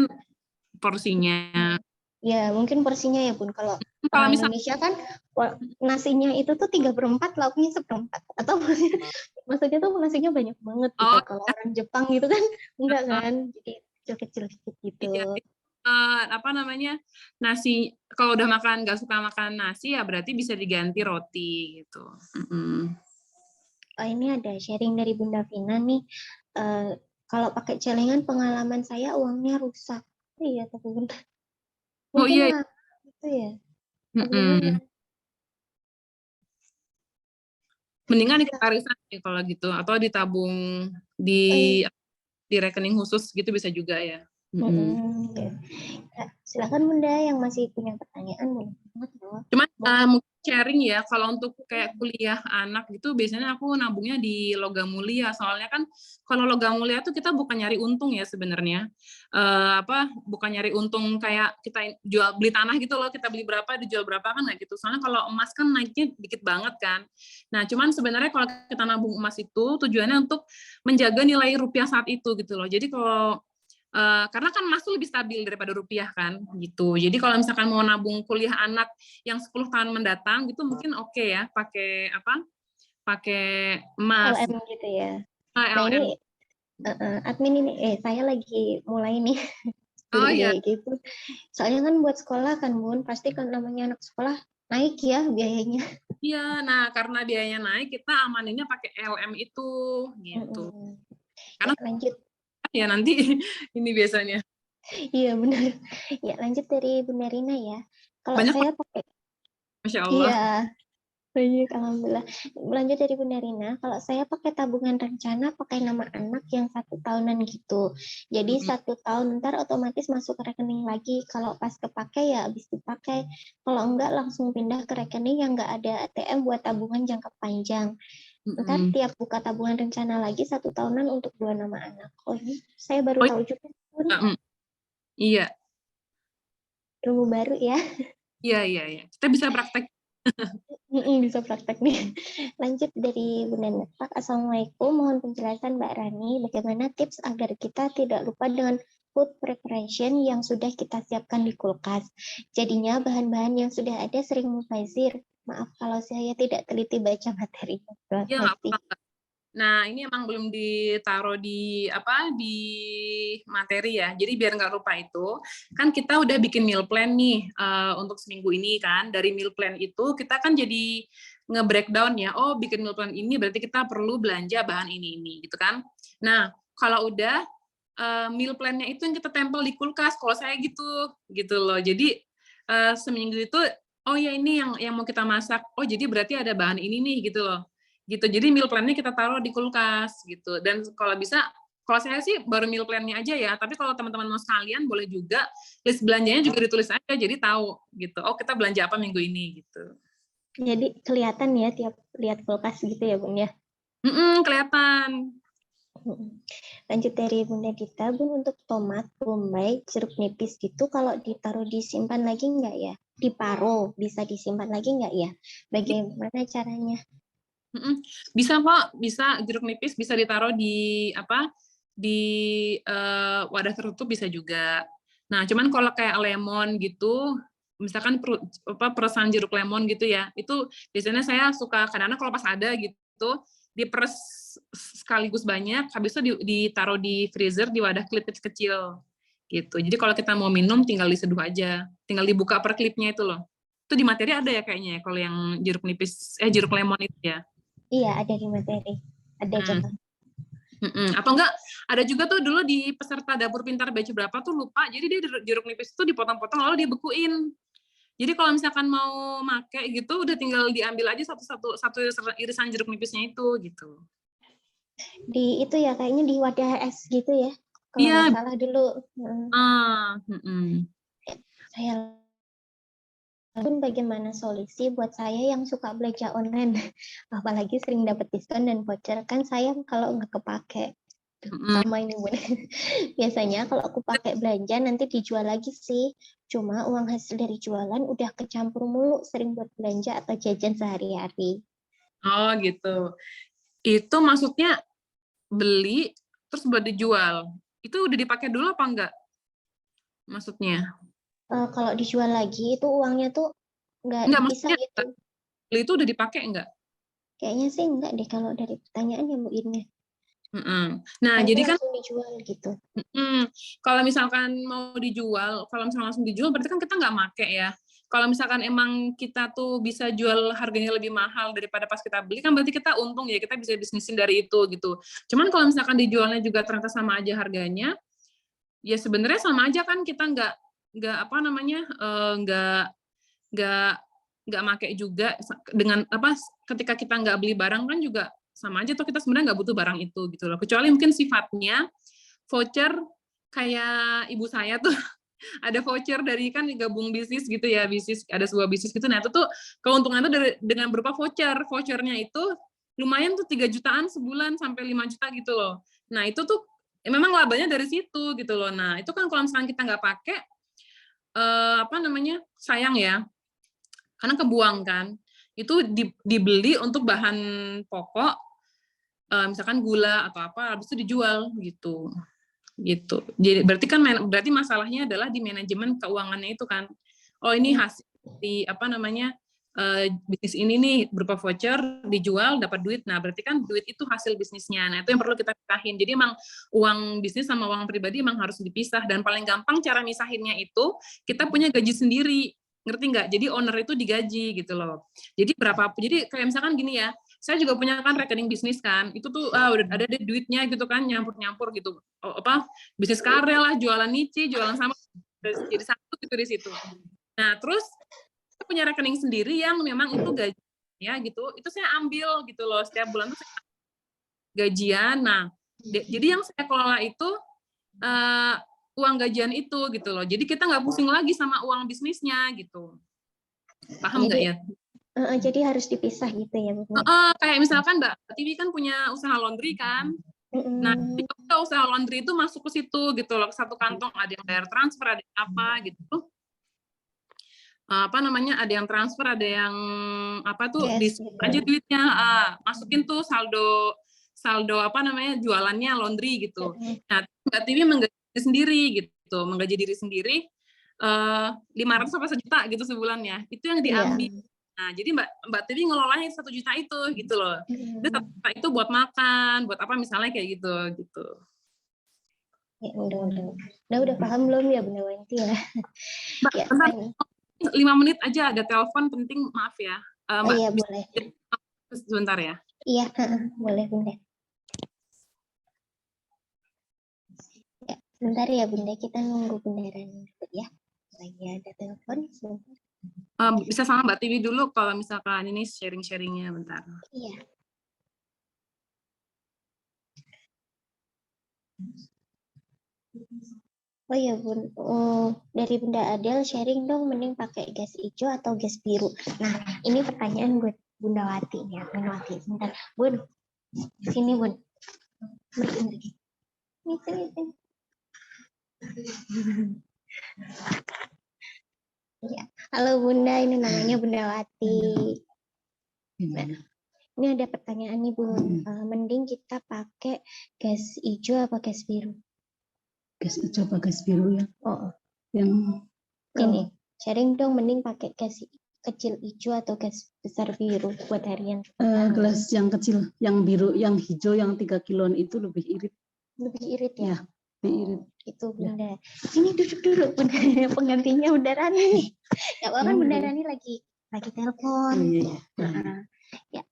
porsinya. Ya, mungkin porsinya ya Bun. Kalau orang Indonesia kan nasinya itu tuh 3/4, lauknya 1/4. Atau maksudnya tuh nasinya banyak banget gitu. Kalau orang Jepang gitu kan enggak kan. Jadi kecil-kecil gitu. Iya. Nasi kalau udah nggak suka makan nasi ya berarti bisa diganti roti gitu. Oh, ini ada sharing dari Bunda Vina nih. Kalau pakai celengan pengalaman saya uangnya rusak. Iya, tapi bentar. Mungkin gitu ya. Mendingan ikut arisan ya kalau gitu, atau ditabung di rekening khusus gitu bisa juga ya. Ya. Silakan Bunda yang masih punya pertanyaan, boleh banget loh. Cuman mungkin sharing ya, kalau untuk kayak kuliah anak gitu biasanya aku nabungnya di logam mulia, soalnya kan kalau logam mulia tuh kita bukan nyari untung ya sebenarnya. Bukan nyari untung kayak kita jual beli tanah gitu loh, kita beli berapa dijual berapa kan nggak gitu. Soalnya kalau emas kan naiknya dikit banget kan. Nah, cuman sebenarnya kalau kita nabung emas itu tujuannya untuk menjaga nilai rupiah saat itu gitu loh. Jadi kalau karena kan emas tuh lebih stabil daripada rupiah kan gitu. Jadi kalau misalkan mau nabung kuliah anak yang 10 tahun mendatang gitu mungkin oke ya pakai pakai emas. LM gitu ya. Nah LM. ini admin ini saya lagi mulai nih Oh iya. gitu. Soalnya kan buat sekolah kan Bun, pasti kan namanya anak sekolah naik ya biayanya. Iya, nah karena biayanya naik kita amaninnya pakai LM itu gitu. Karena Ya, lanjut. Ya nanti ini biasanya. Iya benar. Ya lanjut dari Bunda Rina ya. Kalau Banyak saya pakai, Masya Allah. iya banyak alhamdulillah. Lanjut dari Bunda Rina, kalau saya pakai tabungan rencana pakai nama anak yang 1 tahunan gitu. Jadi 1 tahun ntar otomatis masuk ke rekening lagi. Kalau pas kepake ya habis dipakai. Kalau enggak langsung pindah ke rekening yang enggak ada ATM buat tabungan jangka panjang. Ntar tiap buka tabungan rencana lagi 1 tahunan untuk 2 nama anak. Oh ini saya baru tahu juga. Iya. Ilmu baru ya. Iya. Kita bisa praktek. Bisa praktek nih. Lanjut dari Bunda Netak. Assalamualaikum. Mohon penjelasan Mbak Rani. Bagaimana tips agar kita tidak lupa dengan food preparation yang sudah kita siapkan di kulkas. Jadinya bahan-bahan yang sudah ada sering mubazir. Maaf kalau saya tidak teliti baca materinya. Iya, nggak apa-apa. Nah, ini emang belum ditaruh di materi ya. Jadi biar nggak lupa itu, kan kita udah bikin meal plan nih untuk seminggu ini kan. Dari meal plan itu kita kan jadi nge-breakdown ya. Oh, bikin meal plan ini berarti kita perlu belanja bahan ini gitu kan. Nah, kalau udah meal plan-nya itu yang kita tempel di kulkas. Kalau saya gitu loh. Jadi seminggu itu, oh ya ini yang mau kita masak. Oh, jadi berarti ada bahan ini nih gitu loh. Gitu. Jadi meal plan-nya kita taruh di kulkas gitu. Dan kalau bisa, kalau saya sih baru meal plan-nya aja ya, tapi kalau teman-teman mau sekalian boleh juga list belanjanya juga ditulis aja jadi tahu gitu. Oh, kita belanja apa minggu ini gitu. Jadi kelihatan ya tiap lihat kulkas gitu ya, Bun ya. Kelihatan. Lanjut dari Bunda Dita, Bun, untuk tomat, bombay, jeruk nipis gitu kalau ditaruh disimpan lagi nggak ya? Diparo bisa disimpan lagi nggak ya? Bagaimana caranya? Bisa kok, bisa jeruk nipis bisa ditaruh di wadah tertutup bisa juga. Nah, cuman kalau kayak lemon gitu, misalkan peresan jeruk lemon gitu ya, itu biasanya saya suka kadang-kadang kalau pas ada gitu, diperes sekaligus banyak, habis itu ditaruh di freezer di wadah klip kecil gitu. Jadi kalau kita mau minum tinggal diseduh aja, tinggal dibuka per klipnya itu loh. Itu di materi ada ya kayaknya ya kalau yang jeruk nipis jeruk lemon itu ya. Iya, ada di materi. Ada contoh. Atau enggak, ada juga tuh dulu di peserta dapur pintar batch berapa tuh lupa, jadi dia jeruk nipis itu dipotong-potong lalu dibekuin. Jadi kalau misalkan mau make gitu, udah tinggal diambil aja satu irisan jeruk nipisnya itu gitu. Di itu ya, kayaknya di wadah es gitu ya, kalau nggak salah dulu. Saya pun bagaimana solusi buat saya yang suka belanja online, apalagi sering dapat diskon dan voucher, kan sayang kalau nggak kepake. Sama ini Bun. Biasanya kalau aku pakai belanja nanti dijual lagi sih, cuma uang hasil dari jualan udah kecampur mulu sering buat belanja atau jajan sehari-hari. Oh gitu. Itu maksudnya beli terus buat dijual. Itu udah dipakai dulu apa enggak? Maksudnya? Kalau dijual lagi itu uangnya tuh nggak bisa gitu. Beli itu udah dipakai enggak? Kayaknya sih enggak deh kalau dari pertanyaan ya Bu Irnya. Nah, jadi kan langsung dijual gitu. Kalau misalkan mau dijual, kalau misalkan langsung dijual berarti kan kita nggak make ya. Kalau misalkan emang kita tuh bisa jual harganya lebih mahal daripada pas kita beli, kan berarti kita untung ya, kita bisa bisnisin dari itu gitu. Cuman kalau misalkan dijualnya juga ternyata sama aja harganya, ya sebenarnya sama aja kan kita nggak make juga dengan ketika kita nggak beli barang kan juga sama aja tuh kita sebenarnya nggak butuh barang itu gitu loh. Kecuali mungkin sifatnya voucher kayak ibu saya tuh ada voucher dari kan gabung bisnis gitu ya, bisnis ada sebuah bisnis gitu. Nah, itu tuh keuntungan itu dengan berupa voucher. Vouchernya itu lumayan tuh 3 jutaan sebulan sampai 5 juta gitu loh. Nah, itu tuh memang labanya dari situ gitu loh. Nah, itu kan kalau misalkan kita nggak pakai apa namanya? Sayang ya. Karena kebuang kan. Itu dibeli untuk bahan pokok misalkan gula atau apa habis itu dijual gitu. Gitu. Jadi berarti masalahnya adalah di manajemen keuangannya itu kan. Oh, ini hasil di apa namanya? Bisnis ini nih berupa voucher dijual dapat duit. Nah, berarti kan duit itu hasil bisnisnya. Nah, itu yang perlu kita pisahin. Jadi emang uang bisnis sama uang pribadi emang harus dipisah dan paling gampang cara misahinnya itu kita punya gaji sendiri. Ngerti nggak? Jadi owner itu digaji gitu loh. Jadi jadi kayak misalkan gini ya, saya juga punya kan rekening bisnis kan, itu tuh udah ada deh duitnya gitu kan, nyampur-nyampur gitu. Bisnis karya lah, jualan nici, jualan sama, jadi satu gitu di situ. Nah, terus saya punya rekening sendiri yang memang itu gaji ya gitu, itu saya ambil gitu loh, setiap bulan tuh saya gajian. Nah, jadi yang saya kelola itu uang gajian itu gitu loh. Jadi kita nggak pusing lagi sama uang bisnisnya gitu. Paham nggak ya? Jadi harus dipisah gitu ya, Bu. Kayak misalkan Mbak Tiwi kan punya usaha laundry kan. Nah, usaha laundry itu masuk ke situ gitu loh, ke satu kantong, ada yang bayar transfer, ada yang apa gitu. Apa namanya? Ada yang transfer, ada yang apa tuh Yes, aja duitnya, masukin tuh saldo apa namanya? Jualannya laundry gitu. Nah, Mbak Tiwi menggaji diri sendiri gitu, menggaji diri sendiri 500 sampai 1 juta gitu sebulannya. Itu yang diambil. Nah, jadi Mbak Tiwi ngelolanya 1 juta itu gitu loh. Itu 1 juta itu buat makan, buat apa misalnya kayak gitu. Ya, udah paham belum ya Bunda Wanti ya? Mbak, Ya, 5 menit aja ada telepon penting, maaf ya. Mbak, iya boleh. Sebentar ya. Iya, boleh Bunda. Ya, sebentar ya Bunda, kita nunggu Bunda Rani ya. Lagi ada telepon sebentar. Bisa sama Mbak Tiwi dulu kalau misalkan ini sharing-sharingnya bentar. Iya. Oh iya Bun, dari Bunda Adel sharing dong, mending pakai gas hijau atau gas biru. Nah, ini pertanyaan buat Bunda Wati ya, Bunda Wati. Sebentar, Bun, sini Bun. Ini. Ya. Halo Bunda, ini namanya Bunda Wati. Nah, ini ada pertanyaan nih Bun, mending kita pakai gas hijau apa gas biru? Gas hijau apa gas biru ya? Yang ini sharing dong, mending pakai gas kecil hijau atau gas besar biru buat harian? Gelas yang kecil, yang biru, yang hijau yang 3 kiloan itu lebih irit. Lebih irit ya? Ya, lebih irit. Itu Bunda. Sini duduk dulu Bunda, penggantinya Bunda Rani nih. Ya kan Bunda Rani lagi telepon. Iya. Ya,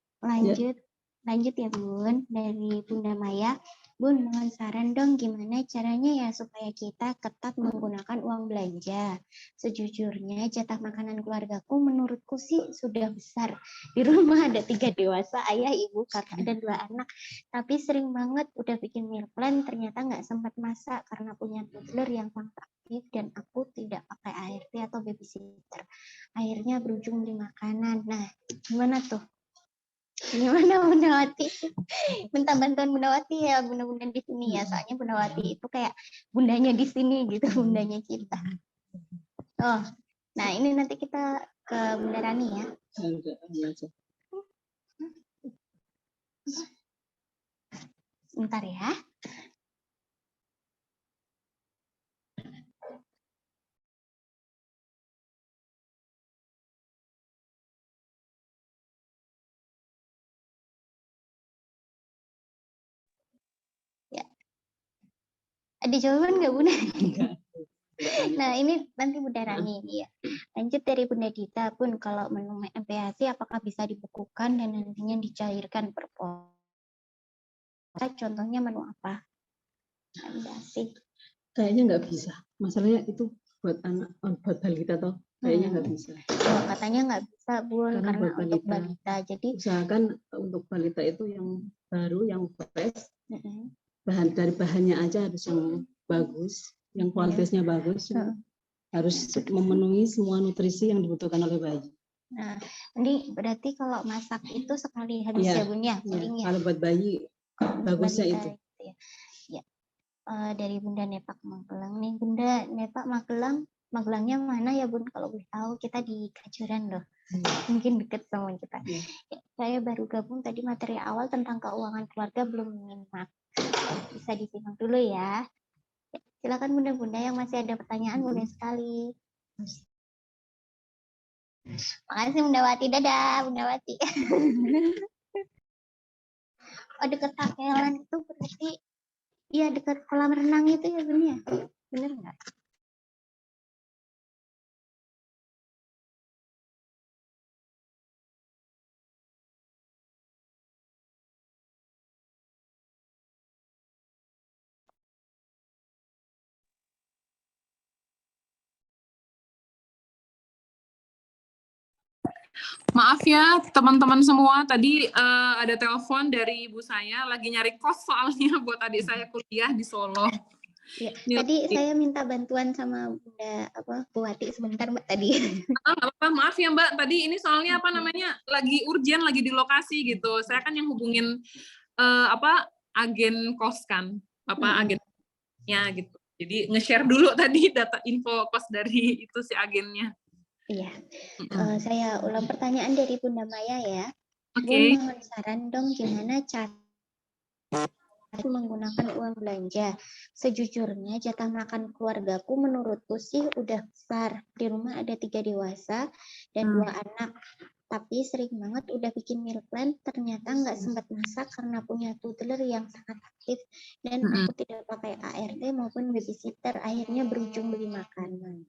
lanjut ya Bun, dari Bunda Maya. Bun, mohon saran dong gimana caranya ya supaya kita ketat menggunakan uang belanja. Sejujurnya jatah makanan keluargaku menurutku sih sudah besar. Di rumah ada 3 dewasa, ayah, ibu, kakak, dan 2 anak. Tapi sering banget udah bikin meal plan, ternyata nggak sempat masak karena punya toddler yang sangat aktif dan aku tidak pakai ART atau babysitter. Akhirnya berujung beli makanan. Nah, gimana tuh? Gimana Bunda Wati? Minta bantuan Bunda Wati ya, bunda-bunda di sini ya. Soalnya Bunda Wati itu kayak bundanya di sini gitu, bundanya kita. Oh, nah ini nanti kita ke Bunda Rani ya. Bentar ya. Ada jawaban nggak Bunda? Nah ini nanti Bunda Rani ya. Lanjut dari Bunda Dita Bun, kalau menu MPASI apakah bisa dibukukan dan nantinya dicairkan per puasa? Contohnya menu apa? MPASI. Kayaknya nggak bisa. Masalahnya itu buat anak, buat balita toh. Kayaknya nggak bisa. Oh, katanya nggak bisa Bun, karena untuk balita. Jadi usahakan untuk balita itu yang baru, yang fresh. Dari bahannya aja harus yang bagus, yang kualitasnya bagus, harus memenuhi semua nutrisi yang dibutuhkan oleh bayi. Nah, ini berarti kalau masak itu sekali habis Iya, ya Bun ya, iya. piringnya. Kalau buat bayi bagusnya Balita itu. gitu ya. Ya. Dari Bunda Nepak Magelang nih, Bunda Nepak Magelangnya mana ya Bun? Kalau boleh tahu, kita di Kajuran loh. Mungkin deket sama kita. Iya. Ya, saya baru gabung tadi materi awal tentang keuangan keluarga, belum nyimak. Bisa disimak dulu ya. Ya, silakan Bunda-Bunda yang masih ada pertanyaan, boleh sekali. Makasih Bunda Wati, dadah Bunda Wati. Oh, dekat Takelan itu berarti, iya dekat kolam renang itu ya Bun ya? Bener nggak? Maaf ya teman-teman semua, tadi ada telepon dari ibu saya lagi nyari kos soalnya buat adik saya kuliah di Solo. Ya, tadi saya minta bantuan sama Bunda Bu Wati sebentar Mbak tadi. Maaf ya Mbak, tadi ini soalnya lagi urgent, lagi di lokasi gitu. Saya kan yang hubungin agen kos kan, agennya gitu. Jadi nge-share dulu tadi data info kos dari itu si agennya. Iya, saya ulang pertanyaan dari Bunda Maya ya. Oke. Bun mohon saran dong gimana cara menggunakan uang belanja. Sejujurnya jatah makan keluargaku menurutku sih udah besar. Di rumah ada 3 dewasa dan 2 anak. Tapi sering banget udah bikin meal plan, ternyata nggak sempat masak karena punya toddler yang sangat aktif dan aku tidak pakai ART maupun babysitter. Akhirnya berujung beli makanan.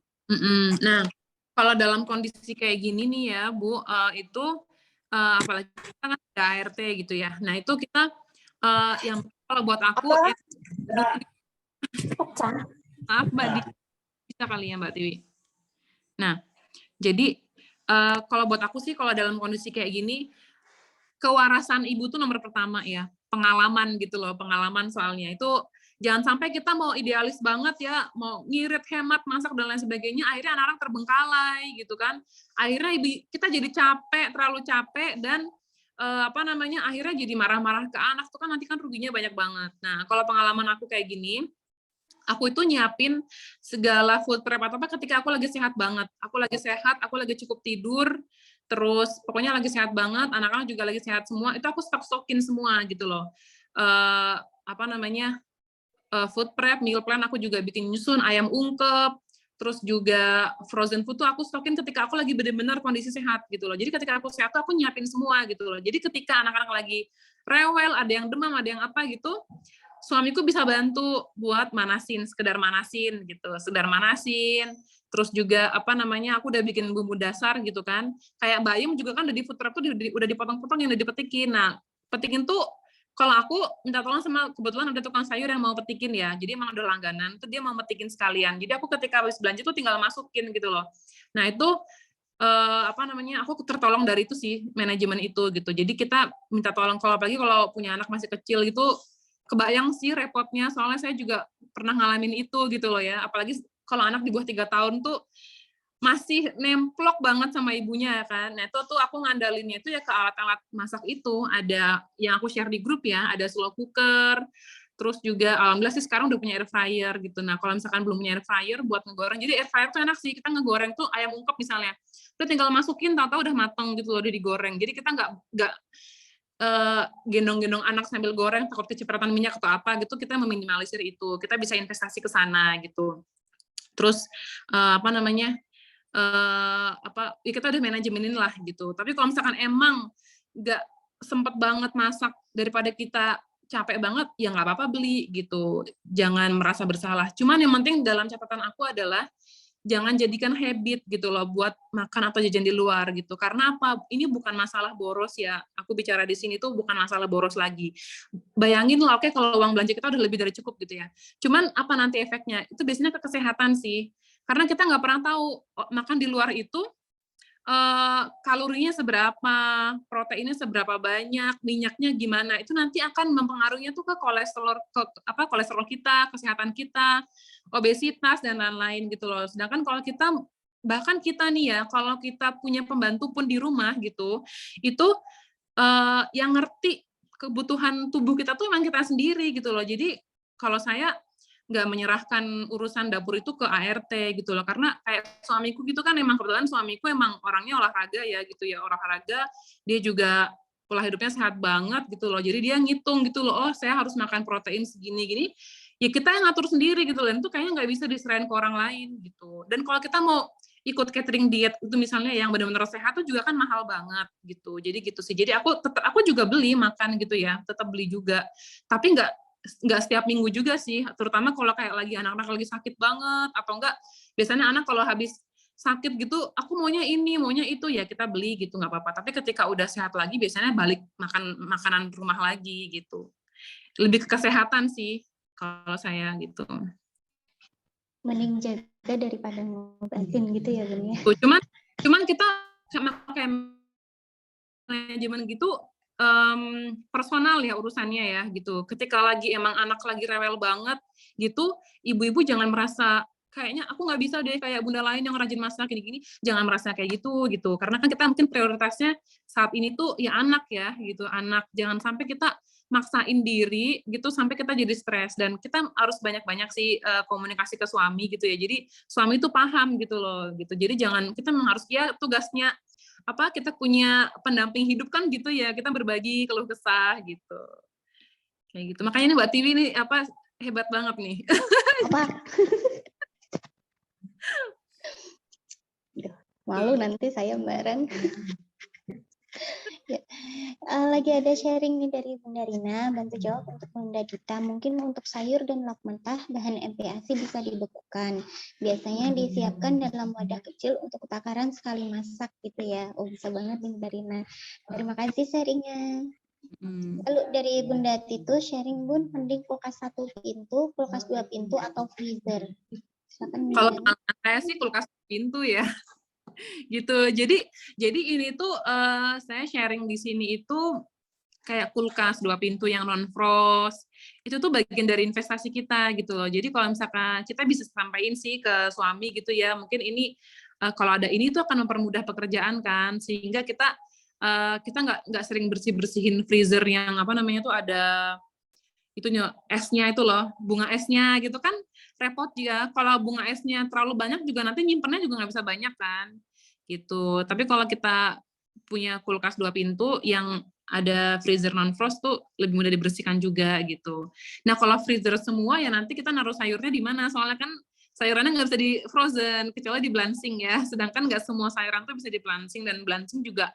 Nah, kalau dalam kondisi kayak gini nih ya Bu, itu apalagi kita kan ada ART gitu ya. Nah itu kita yang kalau buat aku maaf Mbak Di, bisa kali ya Mbak Tiwi. Nah jadi kalau buat aku sih kalau dalam kondisi kayak gini, kewarasan ibu tuh nomor pertama ya, pengalaman gitu loh, pengalaman soalnya itu. Jangan sampai kita mau idealis banget ya, mau ngirit, hemat, masak, dan lain sebagainya, akhirnya anak-anak terbengkalai gitu kan. Akhirnya kita jadi capek, terlalu capek, dan akhirnya jadi marah-marah ke anak, tuh kan nanti kan ruginya banyak banget. Nah, kalau pengalaman aku kayak gini, aku itu nyiapin segala food prep atau apa ketika aku lagi sehat banget. Aku lagi sehat, aku lagi cukup tidur, terus pokoknya lagi sehat banget, anak-anak juga lagi sehat semua, itu aku stok-stokin semua gitu loh. Food prep, meal plan aku juga bikin nyusun, ayam ungkep, terus juga frozen food tuh aku stokin ketika aku lagi benar-benar kondisi sehat gitu loh. Jadi ketika aku sehat tuh aku nyiapin semua gitu loh. Jadi ketika anak-anak lagi rewel, ada yang demam, ada yang apa gitu, suamiku bisa bantu buat sekedar manasin gitu, sekedar manasin. Terus juga aku udah bikin bumbu dasar gitu kan. Kayak bayam juga kan udah di food prep tuh udah dipotong-potong yang udah dipetikin. Nah, petikin tuh kalau aku minta tolong sama, kebetulan ada tukang sayur yang mau petikin ya, jadi emang udah langganan, tuh dia mau petikin sekalian. Jadi aku ketika habis belanja tuh tinggal masukin gitu loh. Nah itu aku tertolong dari itu sih, manajemen itu gitu. Jadi kita minta tolong, kalau apalagi kalau punya anak masih kecil gitu, kebayang sih repotnya, soalnya saya juga pernah ngalamin itu gitu loh ya. Apalagi kalau anak di bawah 3 tahun tuh masih nemplok banget sama ibunya kan. Nah itu tuh aku ngandalinnya itu ya ke alat-alat masak itu. Ada yang aku share di grup ya, ada slow cooker, terus juga alhamdulillah sih sekarang udah punya air fryer gitu. Nah kalau misalkan belum punya air fryer buat ngegoreng, jadi air fryer tuh enak sih, kita ngegoreng tuh ayam ungkep misalnya, udah tinggal masukin, tahu-tahu udah mateng gitu loh, udah digoreng. Jadi kita nggak gendong-gendong anak sambil goreng, takut kecipratan minyak atau apa gitu, kita meminimalisir itu. Kita bisa investasi ke sana gitu. Terus kita udah manajemenin lah gitu. Tapi kalau misalkan emang nggak sempet banget masak, daripada kita capek banget, ya nggak apa-apa beli gitu. Jangan merasa bersalah. Cuman yang penting dalam catatan aku adalah jangan jadikan habit gitu loh buat makan atau jajan di luar gitu. Karena apa? Ini bukan masalah boros ya. Aku bicara di sini tuh bukan masalah boros lagi. Bayangin lah, oke, kalau uang belanja kita udah lebih dari cukup gitu ya. Cuman apa nanti efeknya? Itu biasanya ke kesehatan sih. Karena kita nggak pernah tahu makan di luar itu kalorinya seberapa, proteinnya seberapa banyak, minyaknya gimana, itu nanti akan mempengaruhinya tuh ke kolesterol kita, kesehatan kita, obesitas dan lain-lain gitu loh. Sedangkan kalau bahkan kita nih ya, kalau kita punya pembantu pun di rumah gitu, itu yang ngerti kebutuhan tubuh kita tuh emang kita sendiri gitu loh. Jadi kalau saya nggak menyerahkan urusan dapur itu ke ART gitu loh, karena kayak suamiku gitu kan, emang kebetulan suamiku emang orangnya olahraga ya gitu ya, olahraga, dia juga pola hidupnya sehat banget gitu loh, jadi dia ngitung gitu loh, oh saya harus makan protein segini-gini, ya kita yang ngatur sendiri gitu loh, itu kayaknya nggak bisa diserahin ke orang lain gitu. Dan kalau kita mau ikut catering diet itu misalnya yang benar-benar sehat itu juga kan mahal banget gitu, jadi gitu sih. Jadi aku juga beli makan gitu ya, tetap beli juga, tapi nggak setiap minggu juga sih, terutama kalau kayak lagi anak-anak lagi sakit banget, atau enggak biasanya anak kalau habis sakit gitu, aku maunya ini, maunya itu, ya kita beli gitu, nggak apa-apa. Tapi ketika udah sehat lagi, biasanya balik makan makanan rumah lagi gitu. Lebih ke kesehatan sih, kalau saya gitu. Mending jaga daripada ngobatin gitu ya Bun ya. Cuman kita kayak manajemen gitu, personal ya urusannya ya gitu. Ketika lagi emang anak lagi rewel banget gitu, ibu-ibu jangan merasa kayaknya aku nggak bisa deh kayak bunda lain yang rajin masak gini-gini, jangan merasa kayak gitu. Karena kan kita mungkin prioritasnya saat ini tuh ya anak ya gitu, anak. Jangan sampai kita maksain diri gitu sampai kita jadi stres, dan kita harus banyak-banyak sih komunikasi ke suami gitu ya. Jadi suami itu paham gitu loh gitu. Jadi jangan, kita memang harus ya tugasnya kita punya pendamping hidup kan gitu ya, kita berbagi keluh kesah gitu. Kayak gitu. Makanya ini Mbak Tiwi ini hebat banget nih. Malu nanti saya bareng. Ya. Lagi ada sharing nih dari Bunda Rina, bantu jawab untuk Bunda Dita. Mungkin untuk sayur dan lauk mentah, bahan MPASI bisa dibekukan. Biasanya disiapkan dalam wadah kecil untuk takaran sekali masak gitu ya. Oh bisa banget nih Bunda Rina. Terima kasih sharingnya. Lalu dari Bunda Titu, sharing Bun, mending kulkas 1 pintu, kulkas 2 pintu, atau freezer? Kalau saya sih kulkas 1 pintu ya. Gitu. Jadi ini tuh saya sharing di sini itu kayak kulkas 2 pintu yang non frost. Itu tuh bagian dari investasi kita gitu loh. Jadi kalau misalkan kita bisa sampaikan sih ke suami gitu ya, mungkin ini kalau ada ini tuh akan mempermudah pekerjaan kan, sehingga kita nggak sering bersihin freezer yang tuh ada itunya esnya itu loh, bunga esnya gitu kan repot ya. Kalau bunga esnya terlalu banyak juga nanti nyimpennya juga nggak bisa banyak kan gitu. Tapi kalau kita punya kulkas 2 pintu yang ada freezer non frost tuh lebih mudah dibersihkan juga gitu. Nah kalau freezer semua ya nanti kita naruh sayurnya di mana, soalnya kan sayurannya nggak bisa di frozen kecuali di blancing ya, sedangkan nggak semua sayuran tuh bisa di blancing, dan blancing juga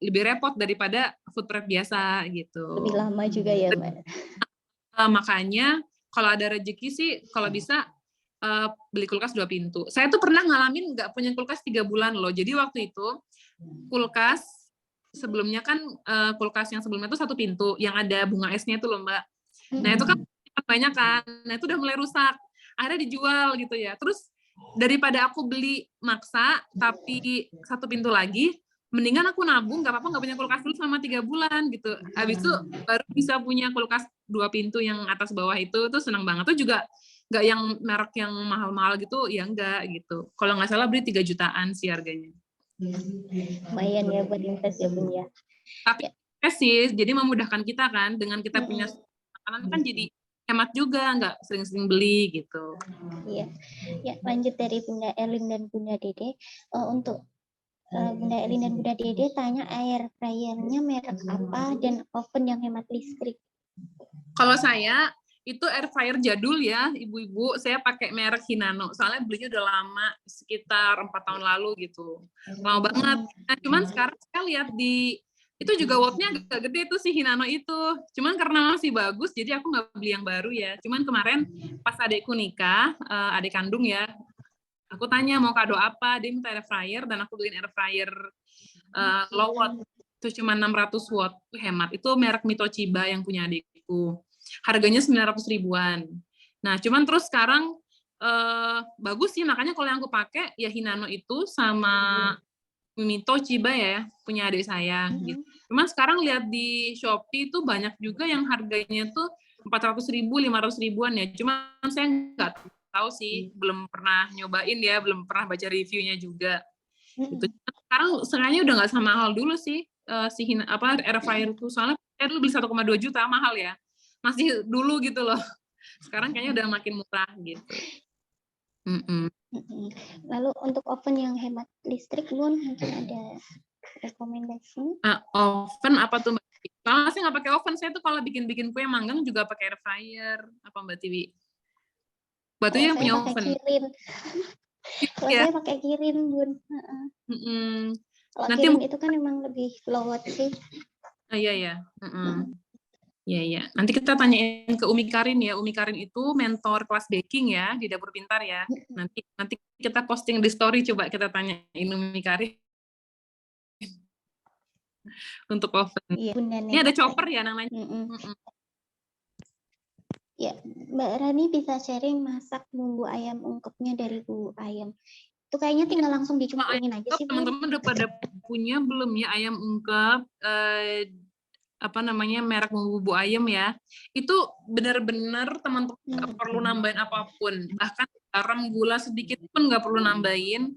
lebih repot daripada food prep biasa gitu. Lebih lama juga ya Mbak. Makanya kalau ada rezeki sih kalau bisa beli kulkas 2 pintu. Saya tuh pernah ngalamin nggak punya kulkas 3 bulan loh. Jadi waktu itu kulkas sebelumnya kan kulkas yang sebelumnya tuh 1 pintu yang ada bunga esnya itu loh Mbak. Nah itu kan banyak kan. Nah itu udah mulai rusak. Akhirnya dijual gitu ya. Terus daripada aku beli maksa tapi 1 pintu lagi, mendingan aku nabung, nggak apa-apa nggak punya kulkas dulu selama 3 bulan gitu. Habis itu baru bisa punya kulkas 2 pintu yang atas bawah itu senang banget. Itu juga nggak yang merek yang mahal-mahal gitu, ya enggak gitu. Kalau nggak salah beli 3 jutaan sih harganya. Lumayan ya buat invest ya Bun ya. Tapi sih, jadi memudahkan kita kan, dengan kita punya makanan kan jadi hemat juga, nggak sering-sering beli gitu. Iya, ya lanjut dari Bunda Elin dan Bunda Dede. Untuk Bunda Elin dan Bunda Dede tanya air fryer-nya merek apa dan oven yang hemat listrik. Kalau saya itu air fryer jadul ya, ibu-ibu, saya pakai merek Hinano. Soalnya belinya udah lama, sekitar 4 tahun lalu gitu. Lama banget. Nah, cuman sekarang saya lihat itu juga wattnya agak gede tuh si Hinano itu. Cuman karena masih bagus, jadi aku nggak beli yang baru ya. Cuman kemarin pas adikku nikah, adik kandung ya, aku tanya mau kado apa, dia minta air fryer, dan aku beliin air fryer low watt. Itu cuma 600 watt, hemat. Itu merek Mitochiba yang punya adikku. Harganya 900 ribuan. Nah, cuman terus sekarang bagus sih, makanya kalau yang aku pakai ya Hinano itu sama Mimito Chiba ya, punya adik saya. Gitu. Cuman sekarang lihat di Shopee itu banyak juga yang harganya tuh 400.000, 500.000-an ya. Cuman saya nggak tahu sih, belum pernah nyobain ya, belum pernah baca reviewnya juga. Gitu. Sekarang setengahnya udah nggak sama mahal dulu sih, air fryer itu. Soalnya saya dulu beli 1,2 juta, mahal ya. Masih dulu gitu loh. Sekarang kayaknya udah makin murah gitu. Lalu untuk oven yang hemat listrik, Bun, mungkin ada rekomendasi? Oven apa tuh Mbak Tiwi? Soalnya saya nggak pakai oven, saya tuh kalau bikin kue manggang juga pakai air fryer. Apa Mbak Tiwi? Mbak Tiwi yang punya oven? Kirin. Kalau Ya. saya pakai kirin, Bun. Kalau Nanti kirin itu kan emang lebih low watt sih. Iya ya. Iya. Nanti kita tanyain ke Umi Karin ya. Umi Karin itu mentor kelas baking ya di Dapur Pintar ya. Nanti kita posting di story, coba kita tanyain Umi Karin untuk oven. Iya, ini ada chopper ya namanya. Ya, Mbak Rani bisa sharing masak bumbu ayam ungkepnya dari bumbu ayam. Itu kayaknya tinggal langsung dicemplungin aja sih, Bu. Teman-teman udah pada punya belum ya ayam ungkep? Merek bumbu ayam ya, itu benar-benar teman-teman nggak perlu nambahin apapun, bahkan garam, gula sedikit pun nggak perlu nambahin,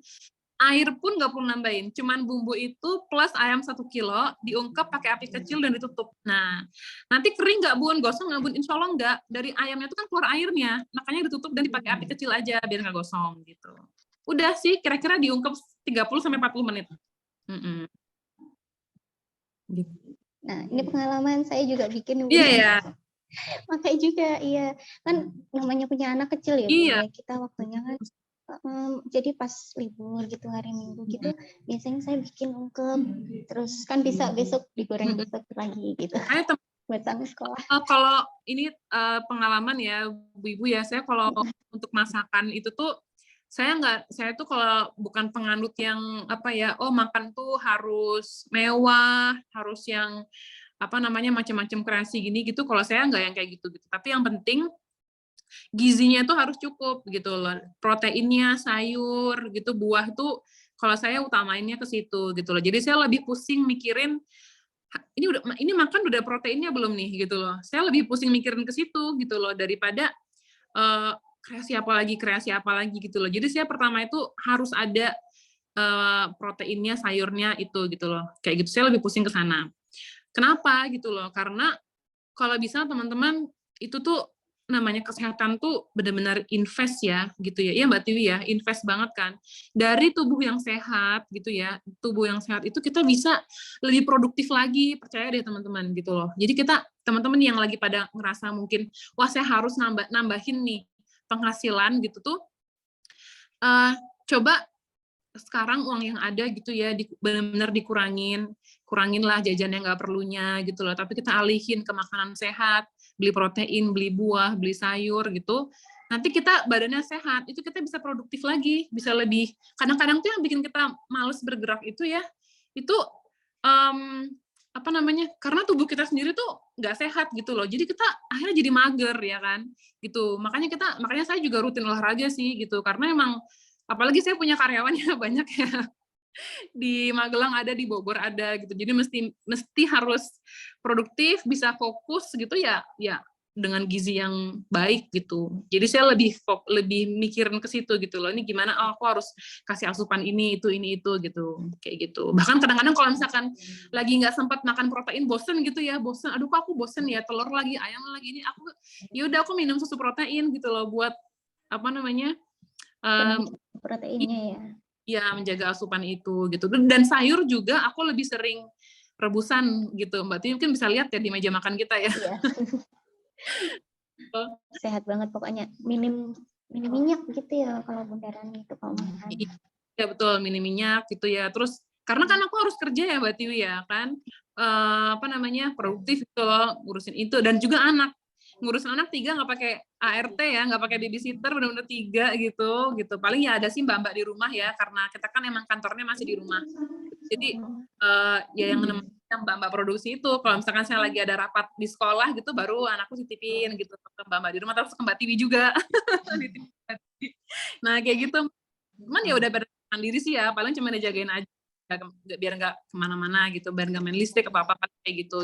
air pun nggak perlu nambahin, cuman bumbu itu plus ayam 1 kilo diungkep pakai api kecil dan ditutup. Nah, nanti kering nggak Bun? Gosong nggak Bun? Insya Allah nggak. Dari ayamnya itu kan keluar airnya, makanya ditutup dan dipakai api kecil aja biar nggak gosong gitu. Udah sih, kira-kira diungkep 30-40 menit. Gitu. Nah, ini pengalaman saya juga bikin. Iya ya. Makanya juga, iya. Kan namanya punya anak kecil ya, Bu. Ya, kita waktunya kan. Jadi pas libur gitu, hari Minggu gitu, biasanya saya bikin ungkep. Terus kan bisa besok digoreng besok lagi gitu. Buat sampai sekolah. Kalau ini pengalaman ya, Bu-ibu ya, saya kalau untuk masakan itu tuh, saya tuh kalau bukan penganut yang makan tuh harus mewah, harus yang macam-macam kreasi gini gitu. Kalau saya nggak yang kayak gitu. Tapi yang penting gizinya tuh harus cukup gitu loh. Proteinnya, sayur gitu, buah tuh kalau saya utamainnya ke situ gitu loh. Jadi saya lebih pusing mikirin ini makan udah proteinnya belum nih gitu loh. Saya lebih pusing mikirin ke situ gitu loh daripada kreasi apa lagi gitu loh. Jadi saya pertama itu harus ada proteinnya, sayurnya itu gitu loh. Kayak gitu saya lebih pusing ke sana. Kenapa gitu loh? Karena kalau bisa teman-teman itu tuh namanya kesehatan tuh benar-benar invest ya gitu ya. Iya Mbak Tiwi ya, invest banget kan. Dari tubuh yang sehat gitu ya. Tubuh yang sehat itu kita bisa lebih produktif lagi, percaya deh teman-teman gitu loh. Jadi kita teman-teman yang lagi pada ngerasa mungkin wah saya harus nambahin nih penghasilan gitu tuh coba sekarang uang yang ada gitu ya benar-benar kuranginlah jajan yang nggak perlunya gitu loh, tapi kita alihin ke makanan sehat, beli protein, beli buah, beli sayur gitu, nanti kita badannya sehat, itu kita bisa produktif lagi, bisa lebih, kadang-kadang tuh yang bikin kita males bergerak itu ya, itu karena tubuh kita sendiri tuh nggak sehat gitu loh, jadi kita akhirnya jadi mager ya kan, gitu, makanya saya juga rutin olahraga sih gitu, karena emang apalagi saya punya karyawannya banyak ya, di Magelang ada, di Bogor ada gitu, jadi mesti harus produktif, bisa fokus gitu ya dengan gizi yang baik gitu. Jadi saya lebih mikirin ke situ gitu loh. Ini gimana? Aku harus kasih asupan ini itu gitu, kayak gitu. Bahkan kadang-kadang kalau misalkan lagi nggak sempat makan protein, bosen gitu ya, aduh kok aku bosen ya, telur lagi, ayam lagi, ini aku minum susu protein gitu loh buat proteinnya ya. Ya, menjaga asupan itu gitu. Dan sayur juga aku lebih sering rebusan gitu. Mbak Tiwi mungkin bisa lihat ya di meja makan kita ya. Iya. Sehat banget pokoknya. Minim minyak gitu ya kalau bundaran itu kalau makan. Iya betul, minim minyak gitu ya. Terus karena kan aku harus kerja ya Mbak Tiwi ya kan. Produktif gitu loh, ngurusin itu dan juga anak. Ngurusin anak 3 nggak pakai ART ya, nggak pakai babysitter, benar-benar 3 gitu. Paling ya ada sih mbak-mbak di rumah ya, karena kita kan emang kantornya masih di rumah. Jadi ya yang mbak-mbak produksi itu, kalau misalkan saya lagi ada rapat di sekolah gitu, baru anakku titipin gitu ke mbak-mbak di rumah, terus ke Mbak Tiwi juga. Nah kayak gitu. Cuman ya udah pada mandiri sih ya, paling cuma dijagain aja biar nggak kemana-mana gitu, biar nggak main listrik apa kayak gitu.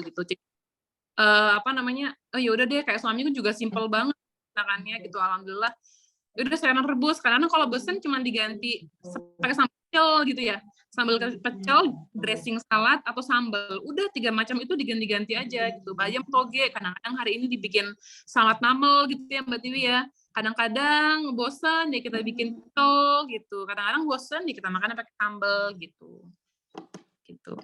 Apa namanya? Oh ya udah deh, kayak suamiku juga simple banget makannya gitu, alhamdulillah. Ya udah sayuran rebus. Karena kalau bosen cuma diganti pakai sambal pecel gitu ya. Sambal pecel, dressing salad atau sambal. Udah 3 macam itu diganti-ganti aja gitu. Bayam toge, kadang-kadang hari ini dibikin salad namel gitu ya Mbak Tiwi ya. Kadang-kadang bosen ya kita bikin pecel gitu. Kadang-kadang bosen ya kita makan pakai sambal gitu. Gitu.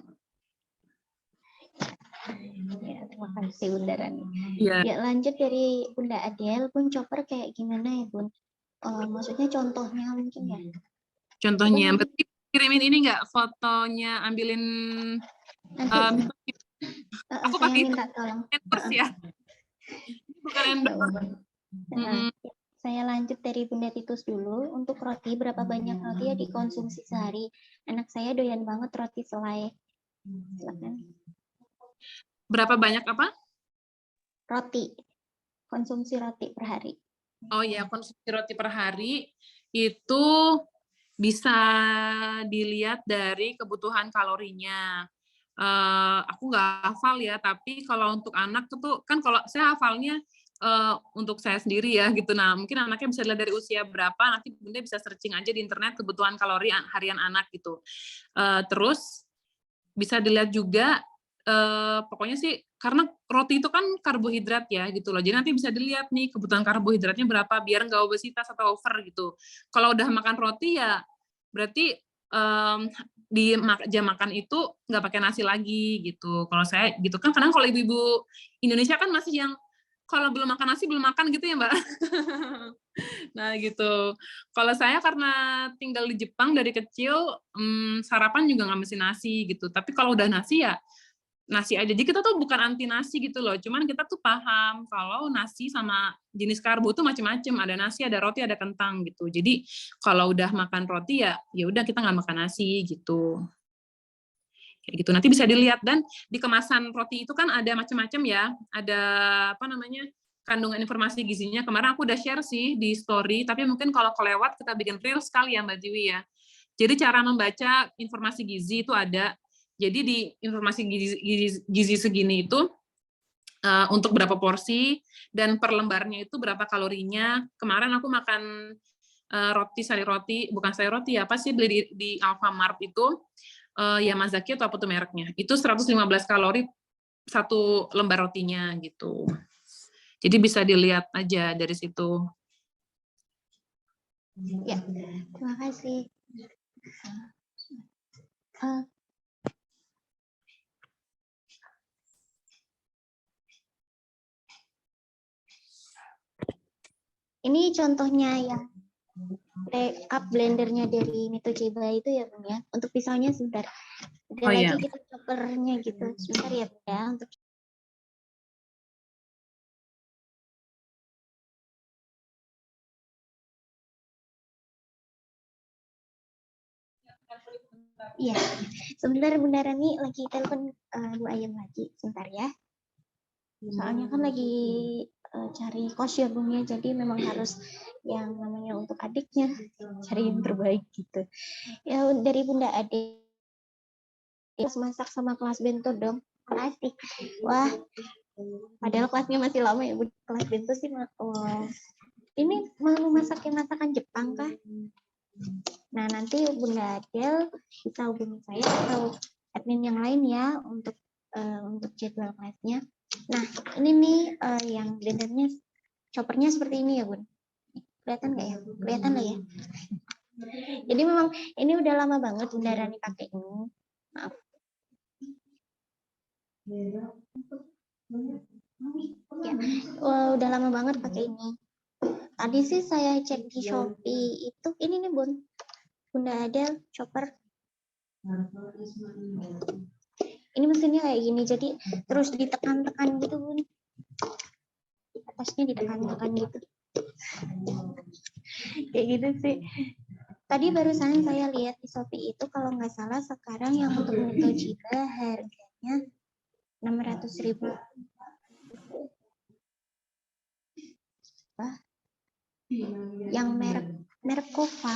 Ya, terima kasih Bunda Rani. Ya. Ya, lanjut dari Bunda Adel, Bun chopper kayak gimana ya Bun? Maksudnya contohnya mungkin ya? Contohnya, berarti kirimin ini nggak fotonya, ambilin Nanti aku saya pakai minta tolong. endorse ya. Bukan endorse. Saya lanjut dari Bunda Titus dulu. Untuk roti, berapa banyak roti yang dikonsumsi sehari? Anak saya doyan banget roti selai. Silakan. Berapa banyak apa? Roti. Konsumsi roti per hari. Oh ya, konsumsi roti per hari itu bisa dilihat dari kebutuhan kalorinya. Aku nggak hafal ya, tapi kalau untuk anak itu kan kalau saya hafalnya untuk saya sendiri ya gitu. Nah, mungkin anaknya bisa dilihat dari usia berapa, nanti Bunda bisa searching aja di internet kebutuhan kalori harian anak gitu. Terus bisa dilihat juga pokoknya sih karena roti itu kan karbohidrat ya gitu loh. Jadi nanti bisa dilihat nih kebutuhan karbohidratnya berapa biar nggak obesitas atau over gitu. Kalau udah makan roti ya berarti di jam makan itu nggak pakai nasi lagi gitu. Kalau saya gitu kan kadang kalau ibu-ibu Indonesia kan masih yang kalau belum makan nasi belum makan gitu ya Mbak. Nah gitu. Kalau saya karena tinggal di Jepang dari kecil sarapan juga nggak mesti nasi gitu. Tapi kalau udah nasi ya nasi aja. Jadi kita tuh bukan anti nasi gitu loh. Cuman kita tuh paham kalau nasi sama jenis karbo tuh macam-macam. Ada nasi, ada roti, ada kentang gitu. Jadi kalau udah makan roti ya udah kita nggak makan nasi gitu. Kayak gitu. Nanti bisa dilihat dan di kemasan roti itu kan ada macam-macam ya. Ada apa namanya? Kandungan informasi gizinya. Kemarin aku udah share sih di story, tapi mungkin kalau kelewat kita bikin reel sekali ya Mbak Jiwi ya. Jadi cara membaca informasi gizi itu ada. Jadi di informasi gizi segini itu untuk berapa porsi dan per lembarnya itu berapa kalorinya. Kemarin aku makan roti sari roti, bukan sari roti ya, apa sih beli di Alfamart itu Yamazaki atau apa tuh mereknya. Itu 115 kalori satu lembar rotinya gitu. Jadi bisa dilihat aja dari situ. Ya, terima kasih. Ini contohnya yang up blendernya dari Mitocheba itu ya Bun ya. Untuk pisaunya sebentar. Ada lagi iya. kita choppernya gitu. Sebentar ya Bun ya. Untuk iya, sebentar Bunda Rani lagi telepon Bu Ayam lagi. Sebentar ya. Soalnya kan lagi cari kos ya Bun ya. Jadi memang harus yang namanya untuk adiknya cari yang terbaik gitu. Ya dari Bunda Ade. Kelas masak sama kelas bento dong. Asik. Wah, padahal kelasnya masih lama ya, Bu. Kelas bento sih. Ini mau masakin masakan Jepang kah? Nah, nanti Bunda Adel bisa hubungi saya atau admin yang lain ya untuk jadwal kelasnya. Nah, ini nih yang blendernya, choppernya seperti ini ya, Bun. Kelihatan nggak ya? Kelihatan lah ya. Jadi memang ini udah lama banget Bunda Rani pakai ini. Maaf. Ya, udah lama banget pakai ini. Tadi sih saya cek di Shopee itu ini nih Bun. Bunda Adel chopper. Ini mesinnya kayak gini, jadi terus ditekan-tekan gitu Bun. Atasnya ditekan-tekan gitu. Kayak gitu sih. Tadi barusan saya lihat di Shopee itu kalau nggak salah sekarang yang untuk Mitocheba harganya 600.000. Yang merek Kova.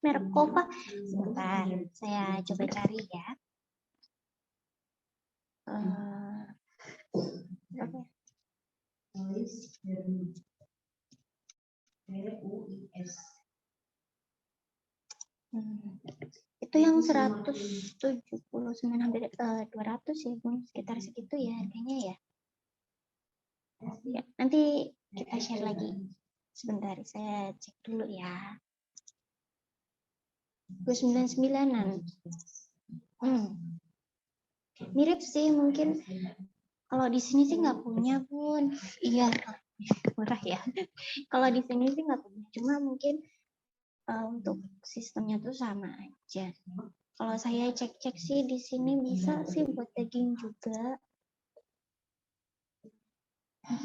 Merek Kova. Sebentar, saya coba cari ya. Berapa ya? Itu yang 179 hampir 200 ya Bun, sekitar segitu ya harganya ya. Ya, nanti kita share lagi. Sebentar, saya cek dulu ya. 299-an. Mirip sih mungkin. Kalau di sini sih nggak punya Bun. Iya, murah ya. Kalau di sini sih nggak punya. Cuma mungkin untuk sistemnya tuh sama aja. Kalau saya cek-cek sih di sini bisa sih buat daging juga.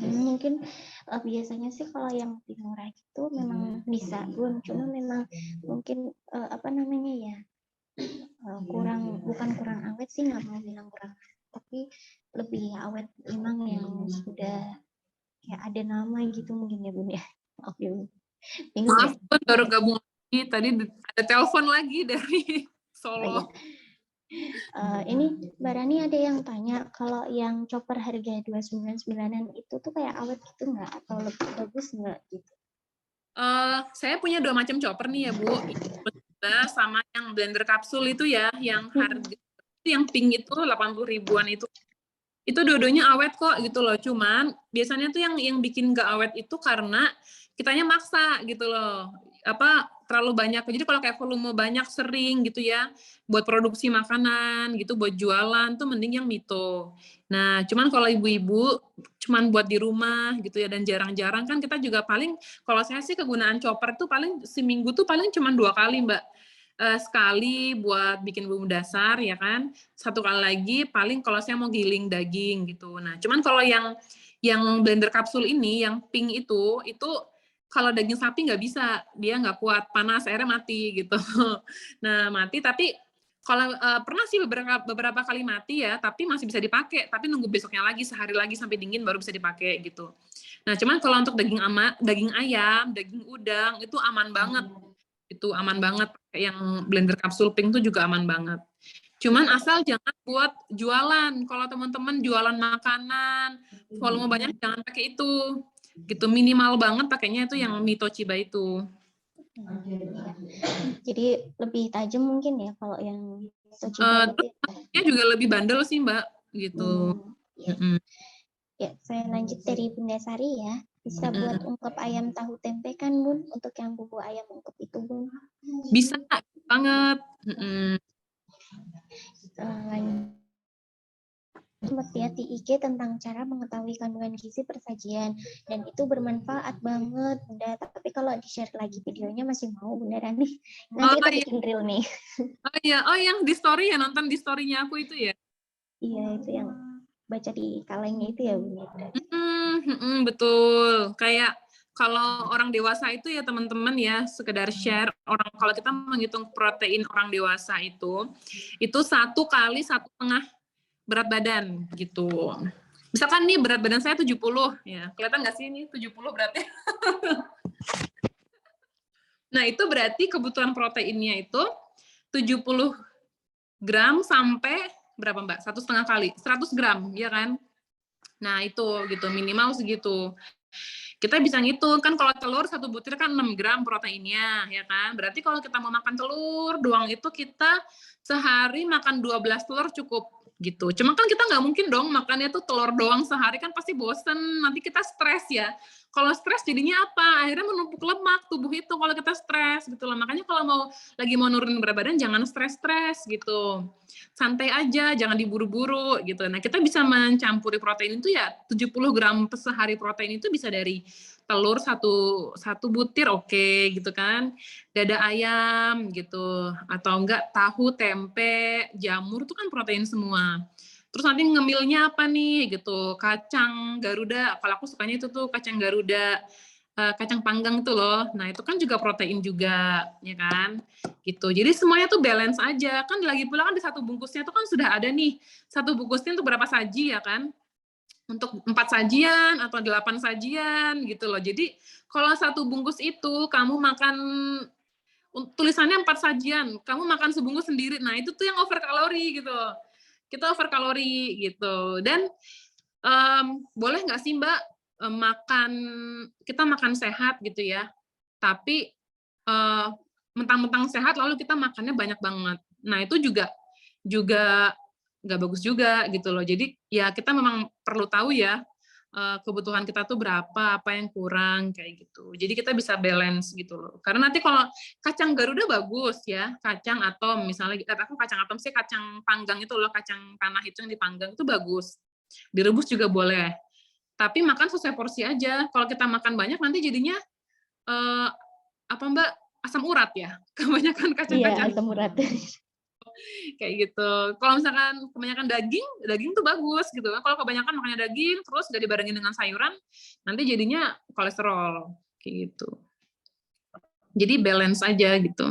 Mungkin biasanya sih kalau yang lebih murah itu memang bisa Bun. Cuma memang mungkin apa namanya ya, bukan kurang awet sih, nggak mau bilang kurang, tapi lebih awet memang yang sudah kayak ada nama gitu mungkin ya Bun ya. Oke Bun. Bingung Maaf, ya? baru gabung lagi. Tadi ada telepon lagi dari Solo. Oh, iya. Ini Mbak Rani ada yang tanya kalau yang chopper harga 299-an itu tuh kayak awet gitu nggak atau lebih bagus nggak gitu? Saya punya 2 macam chopper nih ya Bu. Sama yang blender kapsul itu ya, yang harga itu yang pink itu 80 ribuan itu dua-duanya awet kok gitu loh. Cuman biasanya tuh yang bikin nggak awet itu karena kitanya maksa gitu loh. Terlalu banyak. Jadi kalau kayak volume banyak sering gitu ya, buat produksi makanan gitu, buat jualan tuh mending yang Mito. Nah, cuman kalau ibu-ibu cuman buat di rumah gitu ya, dan jarang-jarang kan kita juga paling, kalau saya sih kegunaan chopper tuh paling seminggu tuh paling cuman 2 kali Mbak. Sekali buat bikin bumbu dasar ya kan, 1 kali lagi paling kalau saya mau giling daging gitu. Nah, cuman kalau yang blender kapsul ini, yang pink itu kalau daging sapi nggak bisa, dia nggak kuat, panas, airnya mati gitu. Nah, mati, tapi kalau pernah sih beberapa kali mati ya, tapi masih bisa dipakai, tapi nunggu besoknya lagi, sehari lagi sampai dingin baru bisa dipakai gitu. Nah, cuman kalau untuk daging ayam, daging udang, itu aman banget. Itu aman banget, yang blender kapsul pink itu juga aman banget. Cuman asal jangan buat jualan. Kalau teman-teman jualan makanan, volume banyak, jangan pakai itu. Gitu, minimal banget pakainya itu yang Mito Chiba itu. Jadi lebih tajam mungkin ya kalau yang Mito Chiba itu. Terus juga lebih bandel sih Mbak, gitu. Ya. Ya, saya lanjut dari Bunda Sari ya. Bisa buat ungkep ayam tahu tempe kan Bun? Untuk yang bumbu ayam ungkep itu Bun. Bisa banget. Sempat lihat di IG tentang cara mengetahui kandungan gizi persajian dan itu bermanfaat banget Bunda. Tapi kalau di-share lagi videonya masih mau Bunda Rani. Nanti kita bikin reel nih. Oh iya, yang di story ya, nonton di story-nya aku itu ya. Iya, itu yang baca di kalengnya itu ya Bunda. Betul. Kayak kalau orang dewasa itu ya teman-teman ya, sekedar share, kalau kita menghitung protein orang dewasa itu 1 kali 1,5 berat badan gitu. Misalkan nih berat badan saya 70 ya. Kelihatan nggak sih ini 70 beratnya? Nah, itu berarti kebutuhan proteinnya itu 70 gram sampai berapa Mbak? 1,5 kali, 100 gram, ya kan? Nah, itu gitu, minimal segitu. Kita bisa ngitung, kan kalau telur 1 butir kan 6 gram proteinnya, ya kan? Berarti kalau kita mau makan telur doang itu kita sehari makan 12 telur cukup gitu. Cuma kan kita nggak mungkin dong makannya tuh telur doang sehari, kan pasti bosen, nanti kita stres ya. Kalau stres jadinya apa? Akhirnya menumpuk lemak tubuh itu kalau kita stres gitu loh. Makanya kalau lagi mau nurunin berat badan jangan stres-stres gitu. Santai aja, jangan diburu-buru gitu. Nah, kita bisa mencampuri protein itu ya 70 gram sehari protein itu bisa dari telur satu butir oke, gitu kan. Dada ayam gitu, atau enggak tahu, tempe, jamur itu kan protein semua. Terus nanti ngemilnya apa nih gitu, kacang Garuda, kalau aku sukanya itu tuh kacang Garuda, kacang panggang itu loh. Nah, itu kan juga protein juga, ya kan? Gitu. Jadi semuanya tuh balance aja. Kan lagi pula kan di 1 bungkusnya tuh kan sudah ada nih, 1 bungkusnya untuk berapa saji ya kan? Untuk 4 sajian atau 8 sajian gitu loh. Jadi kalau 1 bungkus itu kamu makan tulisannya 4 sajian, kamu makan sebungkus sendiri. Nah, itu tuh yang over kalori gitu. Kita over kalori gitu. Dan boleh nggak sih Mbak kita makan sehat gitu ya, tapi mentang-mentang sehat lalu kita makannya banyak banget. Nah, itu juga nggak bagus juga gitu loh. Jadi ya kita memang perlu tahu ya kebutuhan kita tuh berapa, apa yang kurang kayak gitu. Jadi kita bisa balance gitu loh. Karena nanti kalau kacang Garuda bagus ya, kacang atom misalnya, aku kacang atom sih kacang panggang itu loh, kacang tanah itu yang dipanggang itu bagus. Direbus juga boleh. Tapi makan sesuai porsi aja. Kalau kita makan banyak nanti jadinya apa Mbak, asam urat ya. Kebanyakan kacang-kacang. Iya, asam urat. Kayak gitu. Kalau misalkan kebanyakan daging tuh bagus gitu kan. Kalau kebanyakan makannya daging terus gak dibarengin dengan sayuran, nanti jadinya kolesterol kayak gitu. Jadi balance aja gitu.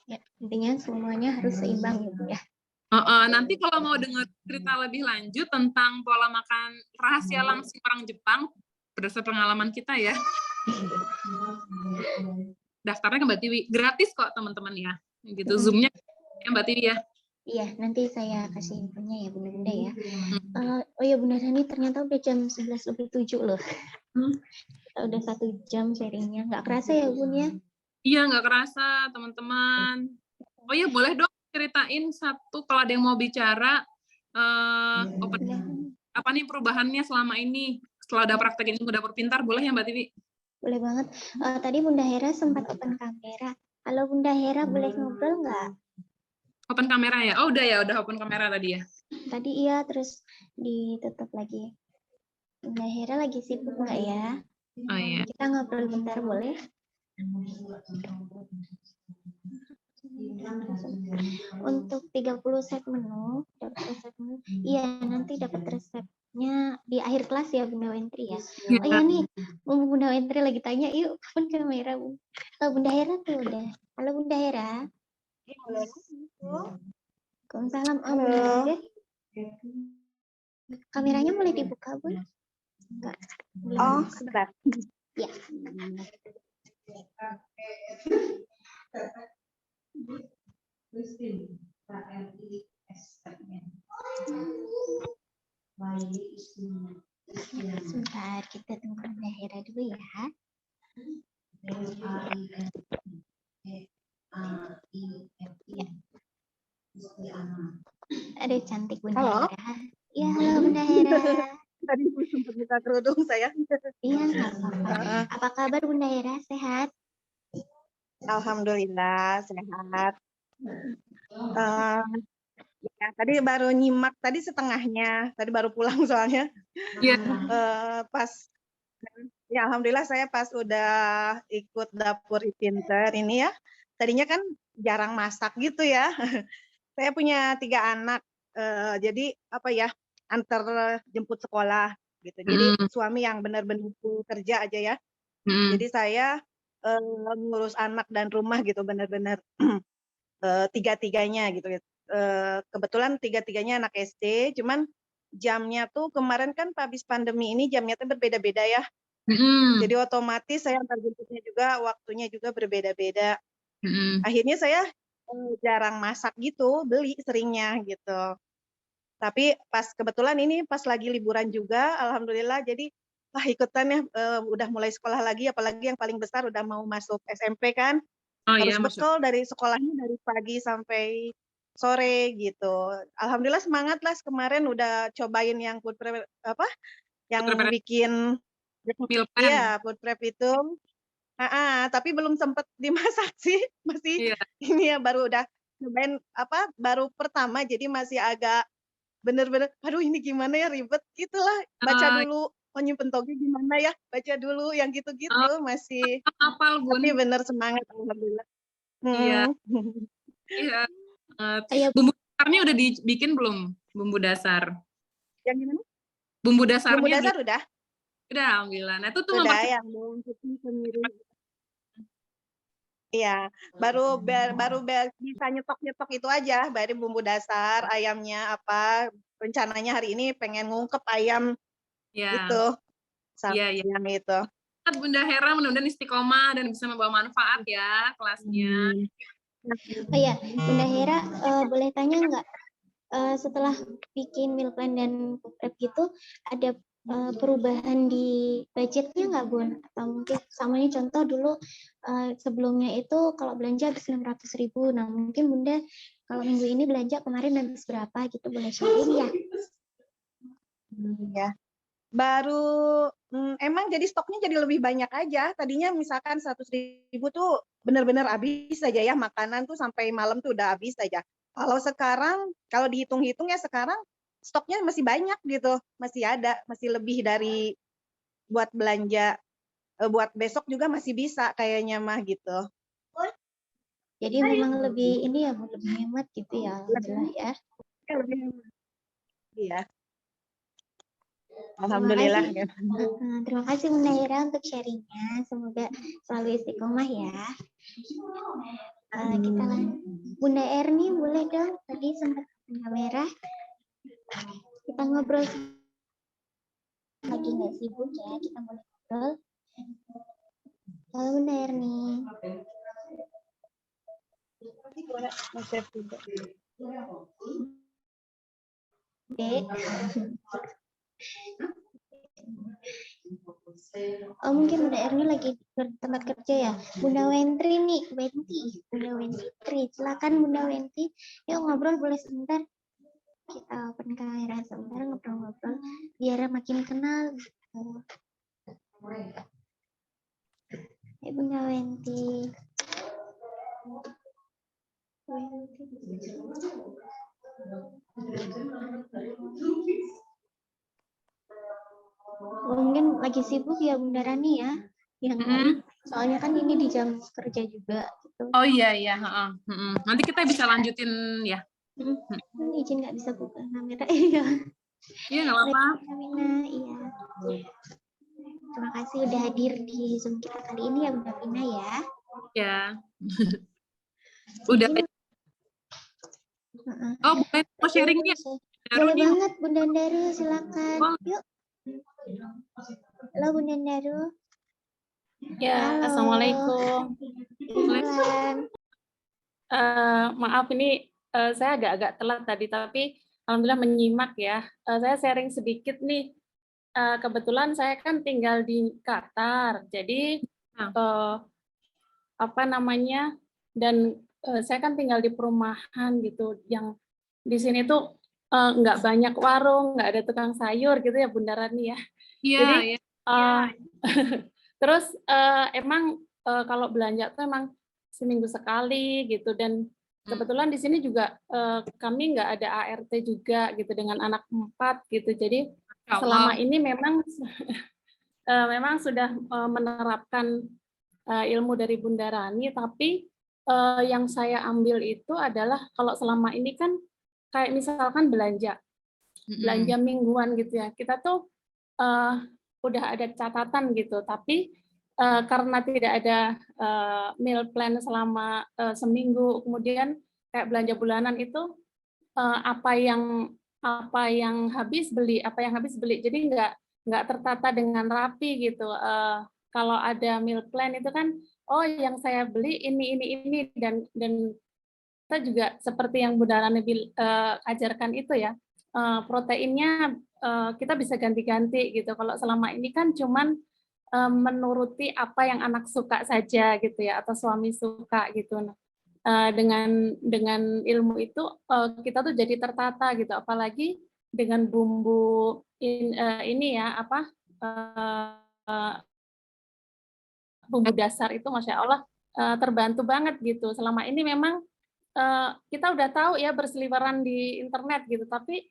Ya, intinya semuanya harus seimbang gitu ya. Nanti kalau mau dengar cerita lebih lanjut tentang pola makan rahasia langsing orang Jepang berdasarkan pengalaman kita ya. Daftarnya ke Mbak Tiwi, gratis kok teman-teman ya. Gitu Zoom-nya ya Mbak Tiwi ya. Iya, nanti saya kasih infonya ya Bunda-Bunda ya. Oh ya Bunda Sani, ternyata udah jam 11:07 loh. Kita udah 1 jam sharingnya. Nggak kerasa ya Bun ya? Iya, nggak kerasa teman-teman. Oh ya, boleh dong ceritain satu kalau ada yang mau bicara apa nih perubahannya selama ini setelah ada praktek ilmu dapur pintar, boleh ya Mbak Tiwi? Boleh banget. Tadi Bunda Hera sempat open kamera. Halo Bunda Hera, boleh ngobrol nggak? Open kamera ya? Oh udah ya, udah open kamera tadi ya? Tadi iya, terus ditutup lagi. Bunda Hera lagi sibuk nggak ya? Oh iya. Kita ngobrol bentar boleh? Untuk 30 set menu, iya nanti dapat resepnya di akhir kelas ya Bunda Wentri ya. Oh iya nih, Bunda Wentri lagi tanya, yuk open kamera Bu. Bunda Hera tuh udah. Halo Bunda Hera. Waalaikumsalam. Bunda Hera. Kameranya boleh dibuka Bu? Enggak. Oh, sebentar. Ya. Sebentar, kita tunggu Bunda Hera dulu ya. Aduh, cantik Bunda Halo. Hera. Ya, halo Bunda Hera. Tadi sempat buka kerudung saya. Iya, nggak apa-apa. Apa kabar Bunda Hera? Sehat? Alhamdulillah sehat. Ya, tadi baru nyimak tadi setengahnya. Tadi baru pulang soalnya. Iya. Ya alhamdulillah saya pas udah ikut dapur pinter ini ya. Tadinya kan jarang masak gitu ya. Saya punya 3 anak. Jadi apa ya, antar jemput sekolah gitu. Jadi suami yang benar-benar kerja aja ya. Jadi saya ngurus anak dan rumah gitu benar-benar tiga-tiganya gitu. Kebetulan tiga-tiganya anak SD, cuman jamnya tuh kemarin kan habis pandemi ini jamnya tuh berbeda-beda ya. Jadi otomatis saya antar jemputnya juga waktunya juga berbeda-beda. Akhirnya saya jarang masak gitu, beli seringnya gitu. Tapi kebetulan ini pas lagi liburan juga, alhamdulillah jadi ikutan ya udah mulai sekolah lagi, apalagi yang paling besar udah mau masuk SMP kan. Harus bekal dari sekolahnya dari pagi sampai sore gitu. Alhamdulillah semangat lah kemarin udah cobain yang food prep yang bikin food prep itu. Tapi belum sempat dimasak sih, masih ini ya baru udah cobain baru pertama jadi masih agak bener-bener aduh ini gimana ya ribet gitulah, baca dulu nyimpen toge gimana ya, baca dulu yang gitu-gitu masih hafal Bun. Tapi bener semangat alhamdulillah. Iya. Iya. Bumbu dasarnya udah dibikin belum? Bumbu dasar. Yang gimana? Bumbu dasarnya. Bumbu dasar udah. Udah alhamdulillah. Nah itu tuh udah yang bawang putih sendiri. Iya, baru bisa nyetok itu aja, baru bumbu dasar, ayamnya apa, rencananya hari ini pengen ngungkep ayam gitu, sama ayam itu. Bunda Hera, mudah-mudahan istiqomah dan bisa membawa manfaat ya kelasnya. Oh iya, Bunda Hera, boleh tanya nggak, setelah bikin meal plan dan food prep gitu, ada perubahan di budgetnya nggak, Bun? Atau mungkin samanya contoh dulu sebelumnya itu kalau belanja habis 600.000, nah mungkin Bunda kalau minggu ini belanja kemarin habis berapa gitu, boleh sharing ya? Ya. Baru emang jadi stoknya jadi lebih banyak aja. Tadinya misalkan 100.000 tuh benar-benar habis saja ya, makanan tuh sampai malam tuh udah habis saja. Kalau sekarang, kalau dihitung-hitung ya sekarang stoknya masih banyak gitu, masih ada, masih lebih dari buat belanja, buat besok juga masih bisa kayaknya mah gitu. Jadi memang lebih ini ya, lebih hemat gitu ya, alhamdulillah ya. Iya. Terima Alhamdulillah. kasih. Terima kasih Bunda Hera untuk sharingnya. Semoga selalu istiqomah ya. Kita Bunda Erni boleh dong, tadi sempat kamera. Kita ngobrol lagi nggak sibuk ya, kita boleh ngobrol. Halo Bunda Erni. Oh mungkin Bunda Erni lagi di tempat kerja ya. Bunda Wentri nih, Bunda Wentri. Silakan Bunda Wentri. Yuk ngobrol boleh sebentar. Kita open kamera sebentar ngobrol-ngobrol biar makin kenal. Bunda Wentri. Mungkin lagi sibuk ya Bunda Rani ya. Soalnya kan ini di jam kerja juga gitu. Oh iya. Nanti kita bisa lanjutin ya. Izin nggak bisa buka kamera. Iya. Iya nggak apa-apa. Iya. Terima kasih udah hadir di Zoom kita kali ini ya Bunda Vina ya. Ya. Udah. Oh boleh mau sharingnya? Boleh banget Bunda Daru, silakan. Yuk. Halo Bunda Daru. Ya, halo. Assalamualaikum. Maaf ini saya agak-agak telat tadi, tapi alhamdulillah menyimak ya. Saya sharing sedikit nih. Kebetulan saya kan tinggal di Qatar, jadi apa namanya? Dan saya kan tinggal di perumahan gitu, yang di sini tuh nggak banyak warung, nggak ada tukang sayur gitu ya Bunda Rani ya. Iya. Jadi terus emang kalau belanja tuh emang seminggu sekali gitu, dan kebetulan di sini juga kami nggak ada ART juga gitu dengan anak 4 gitu. Jadi selama ini memang memang sudah menerapkan ilmu dari Bunda Rani, tapi yang saya ambil itu adalah kalau selama ini kan kayak misalkan belanja mingguan gitu ya, kita tuh udah ada catatan gitu, tapi karena tidak ada meal plan selama seminggu, kemudian kayak belanja bulanan itu apa yang habis beli, jadi nggak tertata dengan rapi gitu. Kalau ada meal plan itu kan, oh yang saya beli ini dan kita juga seperti yang Bunda Rani ajarkan itu ya, proteinnya kita bisa ganti-ganti gitu. Kalau selama ini kan cuman menuruti apa yang anak suka saja gitu ya, atau suami suka gitu. Nah, dengan ilmu itu kita tuh jadi tertata gitu, apalagi dengan bumbu ini ya bumbu dasar itu Masya Allah terbantu banget gitu. Selama ini memang kita udah tahu ya berseliweran di internet gitu, tapi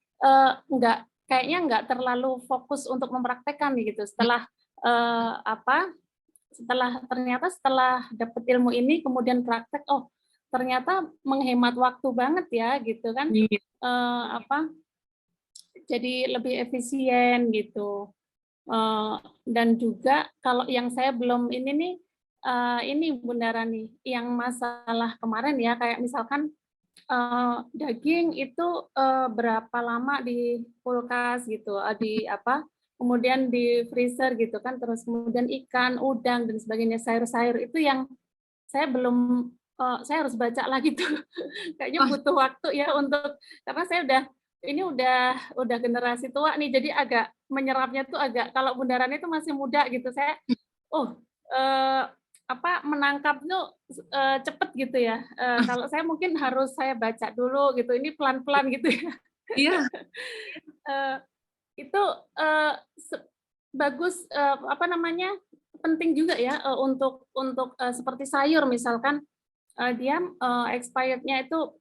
kayaknya nggak terlalu fokus untuk mempraktekkan gitu. Setelah setelah dapat ilmu ini kemudian praktek, oh ternyata menghemat waktu banget ya gitu kan. Jadi lebih efisien gitu. Dan juga kalau yang saya belum ini nih, ini Bunda Rani, yang masalah kemarin ya, kayak misalkan daging itu berapa lama di kulkas gitu, kemudian di freezer gitu kan, terus kemudian ikan, udang dan sebagainya, sayur-sayur itu yang saya belum saya harus baca lagi tuh. Kayaknya Oh, butuh waktu ya untuk, karena saya udah generasi tua nih, jadi agak menyerapnya tuh agak, kalau Bundaran itu masih muda gitu, saya eh, menangkapnya cepet gitu ya. Kalau saya mungkin harus saya baca dulu gitu, ini pelan-pelan gitu ya. iya. Eh, itu eh, bagus, penting juga ya, untuk seperti sayur misalkan, dia expired-nya itu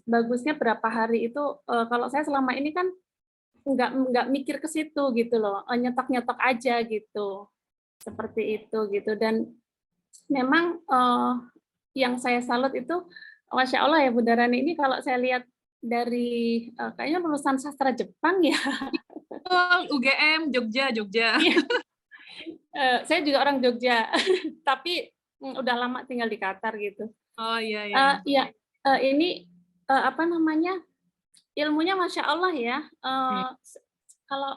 bagusnya berapa hari itu, kalau saya selama ini kan nggak mikir ke situ gitu loh, nyetok-nyetok aja gitu, seperti itu gitu. Dan memang yang saya salut itu, Masya Allah ya Bundaran ini, kalau saya lihat dari kayaknya lulusan sastra Jepang ya. Betul, UGM, Jogja, Jogja. Iya. Saya juga orang Jogja, tapi udah lama tinggal di Qatar gitu. Oh iya, iya. Iya, ini ilmunya Masya Allah ya. Kalau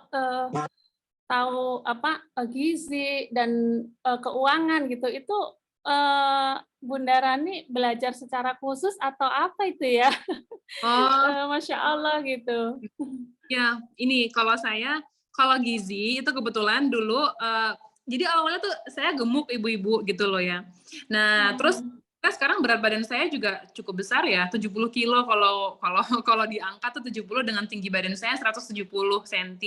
tahu gizi dan keuangan gitu, itu Bunda Rani belajar secara khusus atau apa itu ya? Oh, Masya Allah gitu. ya, ini kalau gizi itu kebetulan dulu, jadi awalnya tuh saya gemuk ibu-ibu gitu loh ya. Nah, terus sekarang berat badan saya juga cukup besar ya, 70 kilo kalau diangkat tuh 70 dengan tinggi badan saya 170 cm.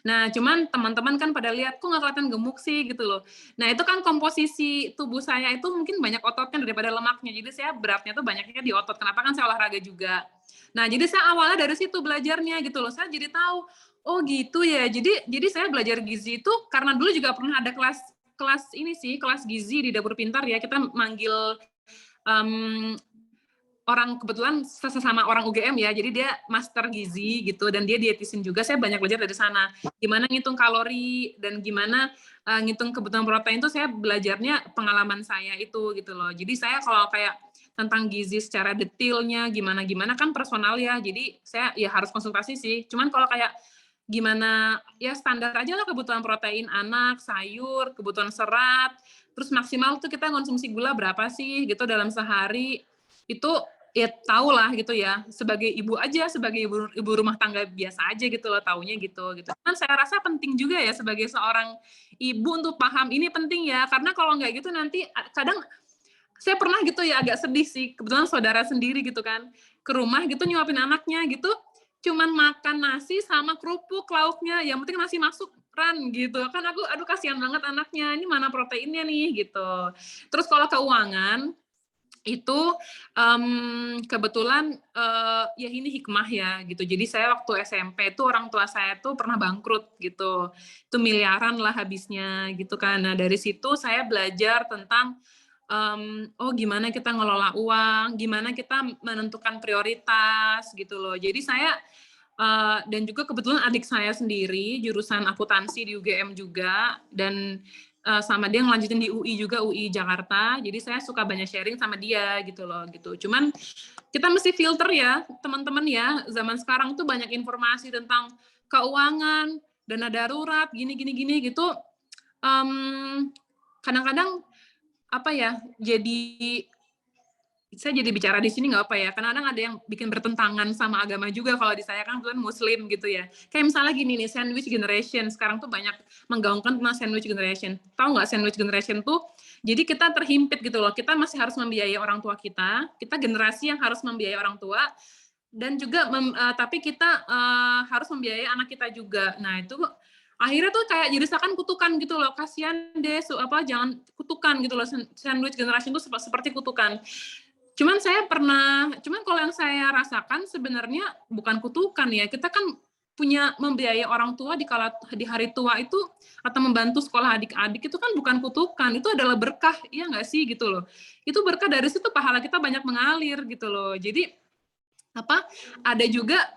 Nah, cuman teman-teman kan pada lihat, kok nggak kelihatan gemuk sih gitu loh. Nah, itu kan komposisi tubuh saya itu mungkin banyak ototnya daripada lemaknya. Jadi saya beratnya tuh banyaknya di otot. Kenapa kan saya olahraga juga. Nah, jadi saya awalnya dari situ belajarnya gitu loh. Saya jadi tahu, oh gitu ya. Jadi saya belajar gizi itu karena dulu juga pernah ada kelas gizi di Dapur Pintar ya. Kita manggil orang, kebetulan sesama orang UGM ya, jadi dia master gizi gitu, dan dia dietisin juga. Saya banyak belajar dari sana. Gimana ngitung kalori dan gimana ngitung kebutuhan protein itu saya belajarnya pengalaman saya itu gitu loh. Jadi saya kalau kayak tentang gizi secara detailnya gimana kan personal ya. Jadi saya ya harus konsultasi sih. Cuman kalau kayak gimana ya standar aja lah kebutuhan protein anak, sayur, kebutuhan serat, terus maksimal tuh kita konsumsi gula berapa sih gitu dalam sehari. Itu ya tahu lah gitu ya, sebagai ibu aja, sebagai ibu rumah tangga biasa aja gitu loh, taunya gitu. Kan saya rasa penting juga ya sebagai seorang ibu untuk paham ini penting ya, karena kalau nggak gitu nanti kadang saya pernah gitu ya agak sedih sih, kebetulan saudara sendiri gitu kan, ke rumah gitu nyuapin anaknya gitu, cuman makan nasi sama kerupuk lauknya, yang penting nasi masuk gitu kan, aku aduh kasihan banget anaknya, ini mana proteinnya nih gitu. Terus kalau keuangan itu kebetulan ya ini hikmah ya gitu. Jadi saya waktu SMP itu orang tua saya tuh pernah bangkrut gitu. Itu miliaran lah habisnya gitu kan. Nah, dari situ saya belajar tentang oh gimana kita ngelola uang, gimana kita menentukan prioritas gitu loh. Jadi saya dan juga kebetulan adik saya sendiri jurusan akuntansi di UGM juga, dan sama dia ngelanjutin di UI juga, UI Jakarta. Jadi saya suka banyak sharing sama dia gitu loh gitu. Cuman kita mesti filter ya teman-teman ya. Zaman sekarang tuh banyak informasi tentang keuangan, dana darurat, gini gitu. Kadang-kadang saya jadi bicara di sini nggak apa ya, kadang-kadang ada yang bikin bertentangan sama agama juga. Kalau di saya kan kebetulan Muslim gitu ya. Kayak misalnya gini nih, sandwich generation. Sekarang tuh banyak menggaungkan tentang sandwich generation. Tahu nggak sandwich generation tuh? Jadi kita terhimpit gitu loh. Kita masih harus membiayai orang tua kita. Kita generasi yang harus membiayai orang tua. Dan juga, tapi kita harus membiayai anak kita juga. Nah itu akhirnya tuh kayak jadi seakan kutukan gitu loh. Kasihan deh, jangan kutukan gitu loh. Sandwich generation tuh seperti kutukan. Cuman kalau yang saya rasakan sebenarnya bukan kutukan ya. Kita kan punya membiayai orang tua di hari tua itu, atau membantu sekolah adik-adik itu kan bukan kutukan, itu adalah berkah, iya nggak sih gitu loh. Itu berkah, dari situ pahala kita banyak mengalir gitu loh. Jadi ada juga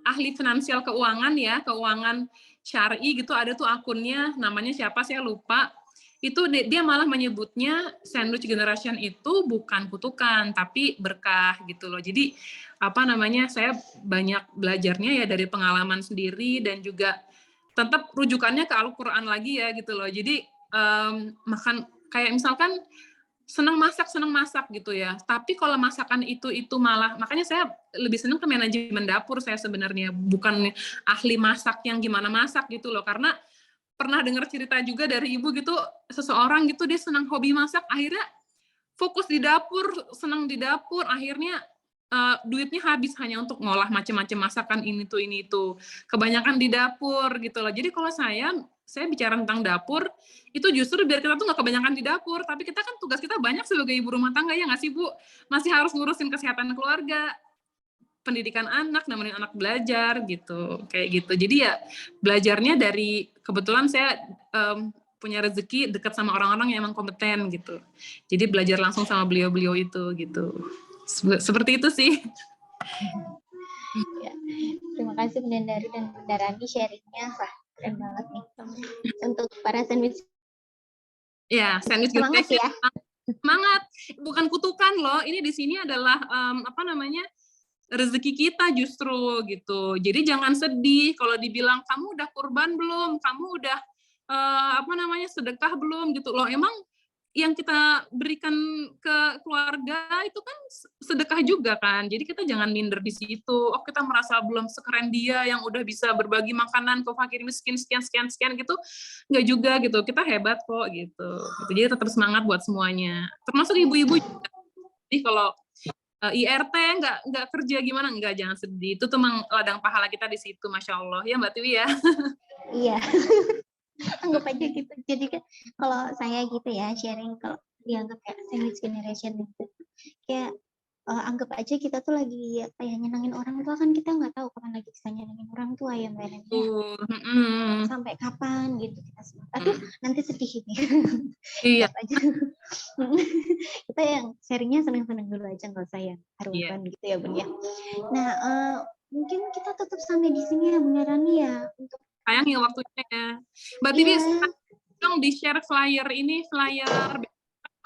ahli finansial keuangan ya, keuangan syar'i gitu, ada tuh akunnya, namanya siapa saya lupa. Itu dia malah menyebutnya sandwich generation itu bukan kutukan tapi berkah gitu loh. Jadi saya banyak belajarnya ya dari pengalaman sendiri, dan juga tetap rujukannya ke Al-Quran lagi ya gitu loh. Jadi makan kayak misalkan senang masak gitu ya. Tapi kalau masakan itu malah, makanya saya lebih senang ke manajemen dapur saya sebenarnya, bukan ahli masak yang gimana masak gitu loh. Karena pernah dengar cerita juga dari ibu gitu, seseorang gitu dia senang hobi masak, akhirnya fokus di dapur, senang di dapur, akhirnya duitnya habis hanya untuk ngolah macam-macam masakan ini tuh. Kebanyakan di dapur gitu loh. Jadi kalau saya bicara tentang dapur, itu justru biar kita tuh nggak kebanyakan di dapur, tapi kita kan tugas kita banyak sebagai ibu rumah tangga, ya nggak sih Bu? Masih harus ngurusin kesehatan keluarga, pendidikan anak, nemenin anak belajar gitu, kayak gitu. Jadi ya belajarnya dari, kebetulan saya punya rezeki dekat sama orang-orang yang emang kompeten gitu. Jadi belajar langsung sama beliau-beliau itu gitu. Seperti itu sih. Ya, terima kasih Bunda Dari dan Bunda Rani sharingnya, wah keren banget nih. Untuk para sandwich, Ya, sandwich semangat generation. ya. Semangat, bukan kutukan loh. Ini di sini adalah rezeki kita justru gitu. Jadi jangan sedih kalau dibilang kamu udah kurban belum, kamu udah sedekah belum gitu loh. Emang yang kita berikan ke keluarga itu kan sedekah juga kan. Jadi kita jangan minder di situ. Oh, kita merasa belum sekeren dia yang udah bisa berbagi makanan ke fakir miskin sekian gitu. Enggak juga gitu. Kita hebat kok gitu. Jadi tetap semangat buat semuanya. Termasuk ibu-ibu juga. Jadi kalau IRT nggak kerja gimana, enggak, jangan sedih. Itu tuh ladang pahala kita di situ, Masya Allah. Ya Mbak Tiwi ya? Iya. Anggap aja gitu. Jadi kan kalau saya gitu ya sharing, kalau dianggap kayak sandwich generation gitu, kayak anggap aja kita tuh lagi kayak nyenangin orang tua, kan kita nggak tahu kapan lagi bisa nyenangin orang tua ya Mbak Nani. Sampai kapan gitu kita semua. Aduh, nanti sedih ini. Iya. Aja. Kita yang sharingnya senang-senang dulu aja, nggak usah yang haruan gitu ya Bun ya. Nah, mungkin kita tutup sampai di sini ya Bunda Rani ya, untuk sayang ya waktunya ya. Mbak Tiwi, dong di-share flyer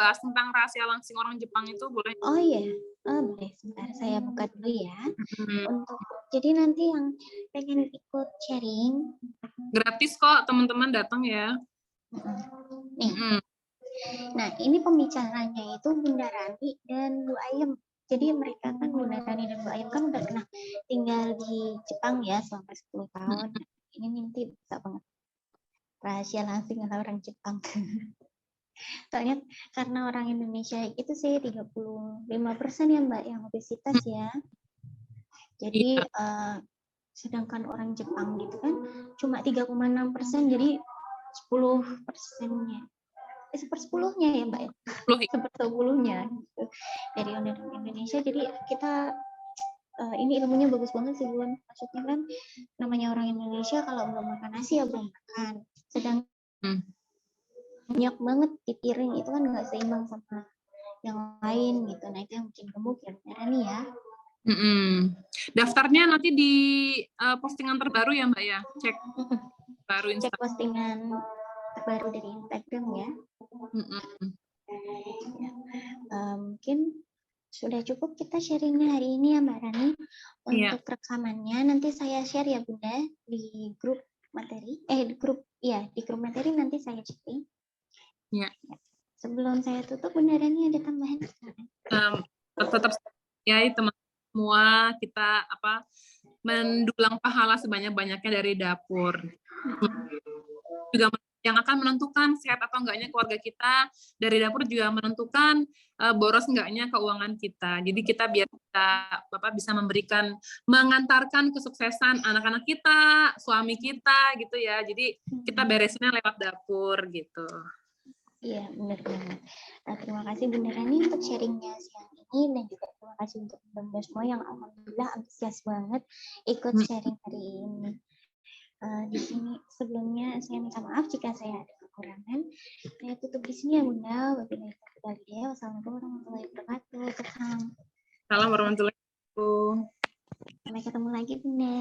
bahas tentang rahasia langsing orang Jepang itu boleh? Oh iya, boleh. Sebentar saya buka dulu ya. Jadi nanti yang pengen ikut sharing, gratis kok, teman-teman datang ya. Nih. Nah, ini pembicaranya itu Bunda Rani dan Bu Ayem. Jadi mereka kan, Bunda Rani dan Bu Ayem kan udah pernah tinggal di Jepang ya selama 10 tahun. Ini nanti bisa banget rahasia langsing ala orang Jepang. Soalnya karena orang Indonesia itu sih 35% ya Mbak yang obesitas ya. Jadi sedangkan orang Jepang gitu kan cuma 3,6%, jadi 10%-nya. Sepersepuluhnya ya Mbak ya. Sepersepuluhnya gitu. Dari orang Indonesia. Jadi kita ini ilmunya bagus banget sih Bun. Maksudnya kan namanya orang Indonesia kalau belum makan nasi ya belum makan. Sedang banyak banget di piring itu kan nggak seimbang sama yang lain gitu. Nah itu yang bikin gemuk ya beneran nih ya. Daftarnya nanti di postingan terbaru ya Mbak ya. Cek baru Cek postingan terbaru dari Instagram ya. Mungkin sudah cukup kita sharingnya hari ini ya Mbak Rani. Untuk rekamannya nanti saya share ya Bunda di grup materi. Di grup materi nanti saya chatting. Ya. Sebelum saya tutup, Bunda Rani ada tambahan? Tetap ya teman semua kita mendulang pahala sebanyak-banyaknya dari dapur. Juga yang akan menentukan sehat atau enggaknya keluarga kita, dari dapur juga menentukan boros enggaknya keuangan kita. Jadi kita biar kita bisa mengantarkan kesuksesan anak-anak kita, suami kita gitu ya. Jadi kita beresinnya lewat dapur gitu. Iya, benar banget. Nah, terima kasih Bunda Rani untuk sharingnya siang ini, dan juga terima kasih untuk Bunda semua yang alhamdulillah antusias banget ikut sharing hari ini. Di sini sebelumnya saya minta maaf jika saya ada kekurangan. Saya tutup di sini ya Bunda. Wabillahi taufiq wal hidayah. Wassalamualaikum warahmatullahi wabarakatuh. Salam warahmatullahi wabarakatuh. Sampai ketemu lagi Bunda.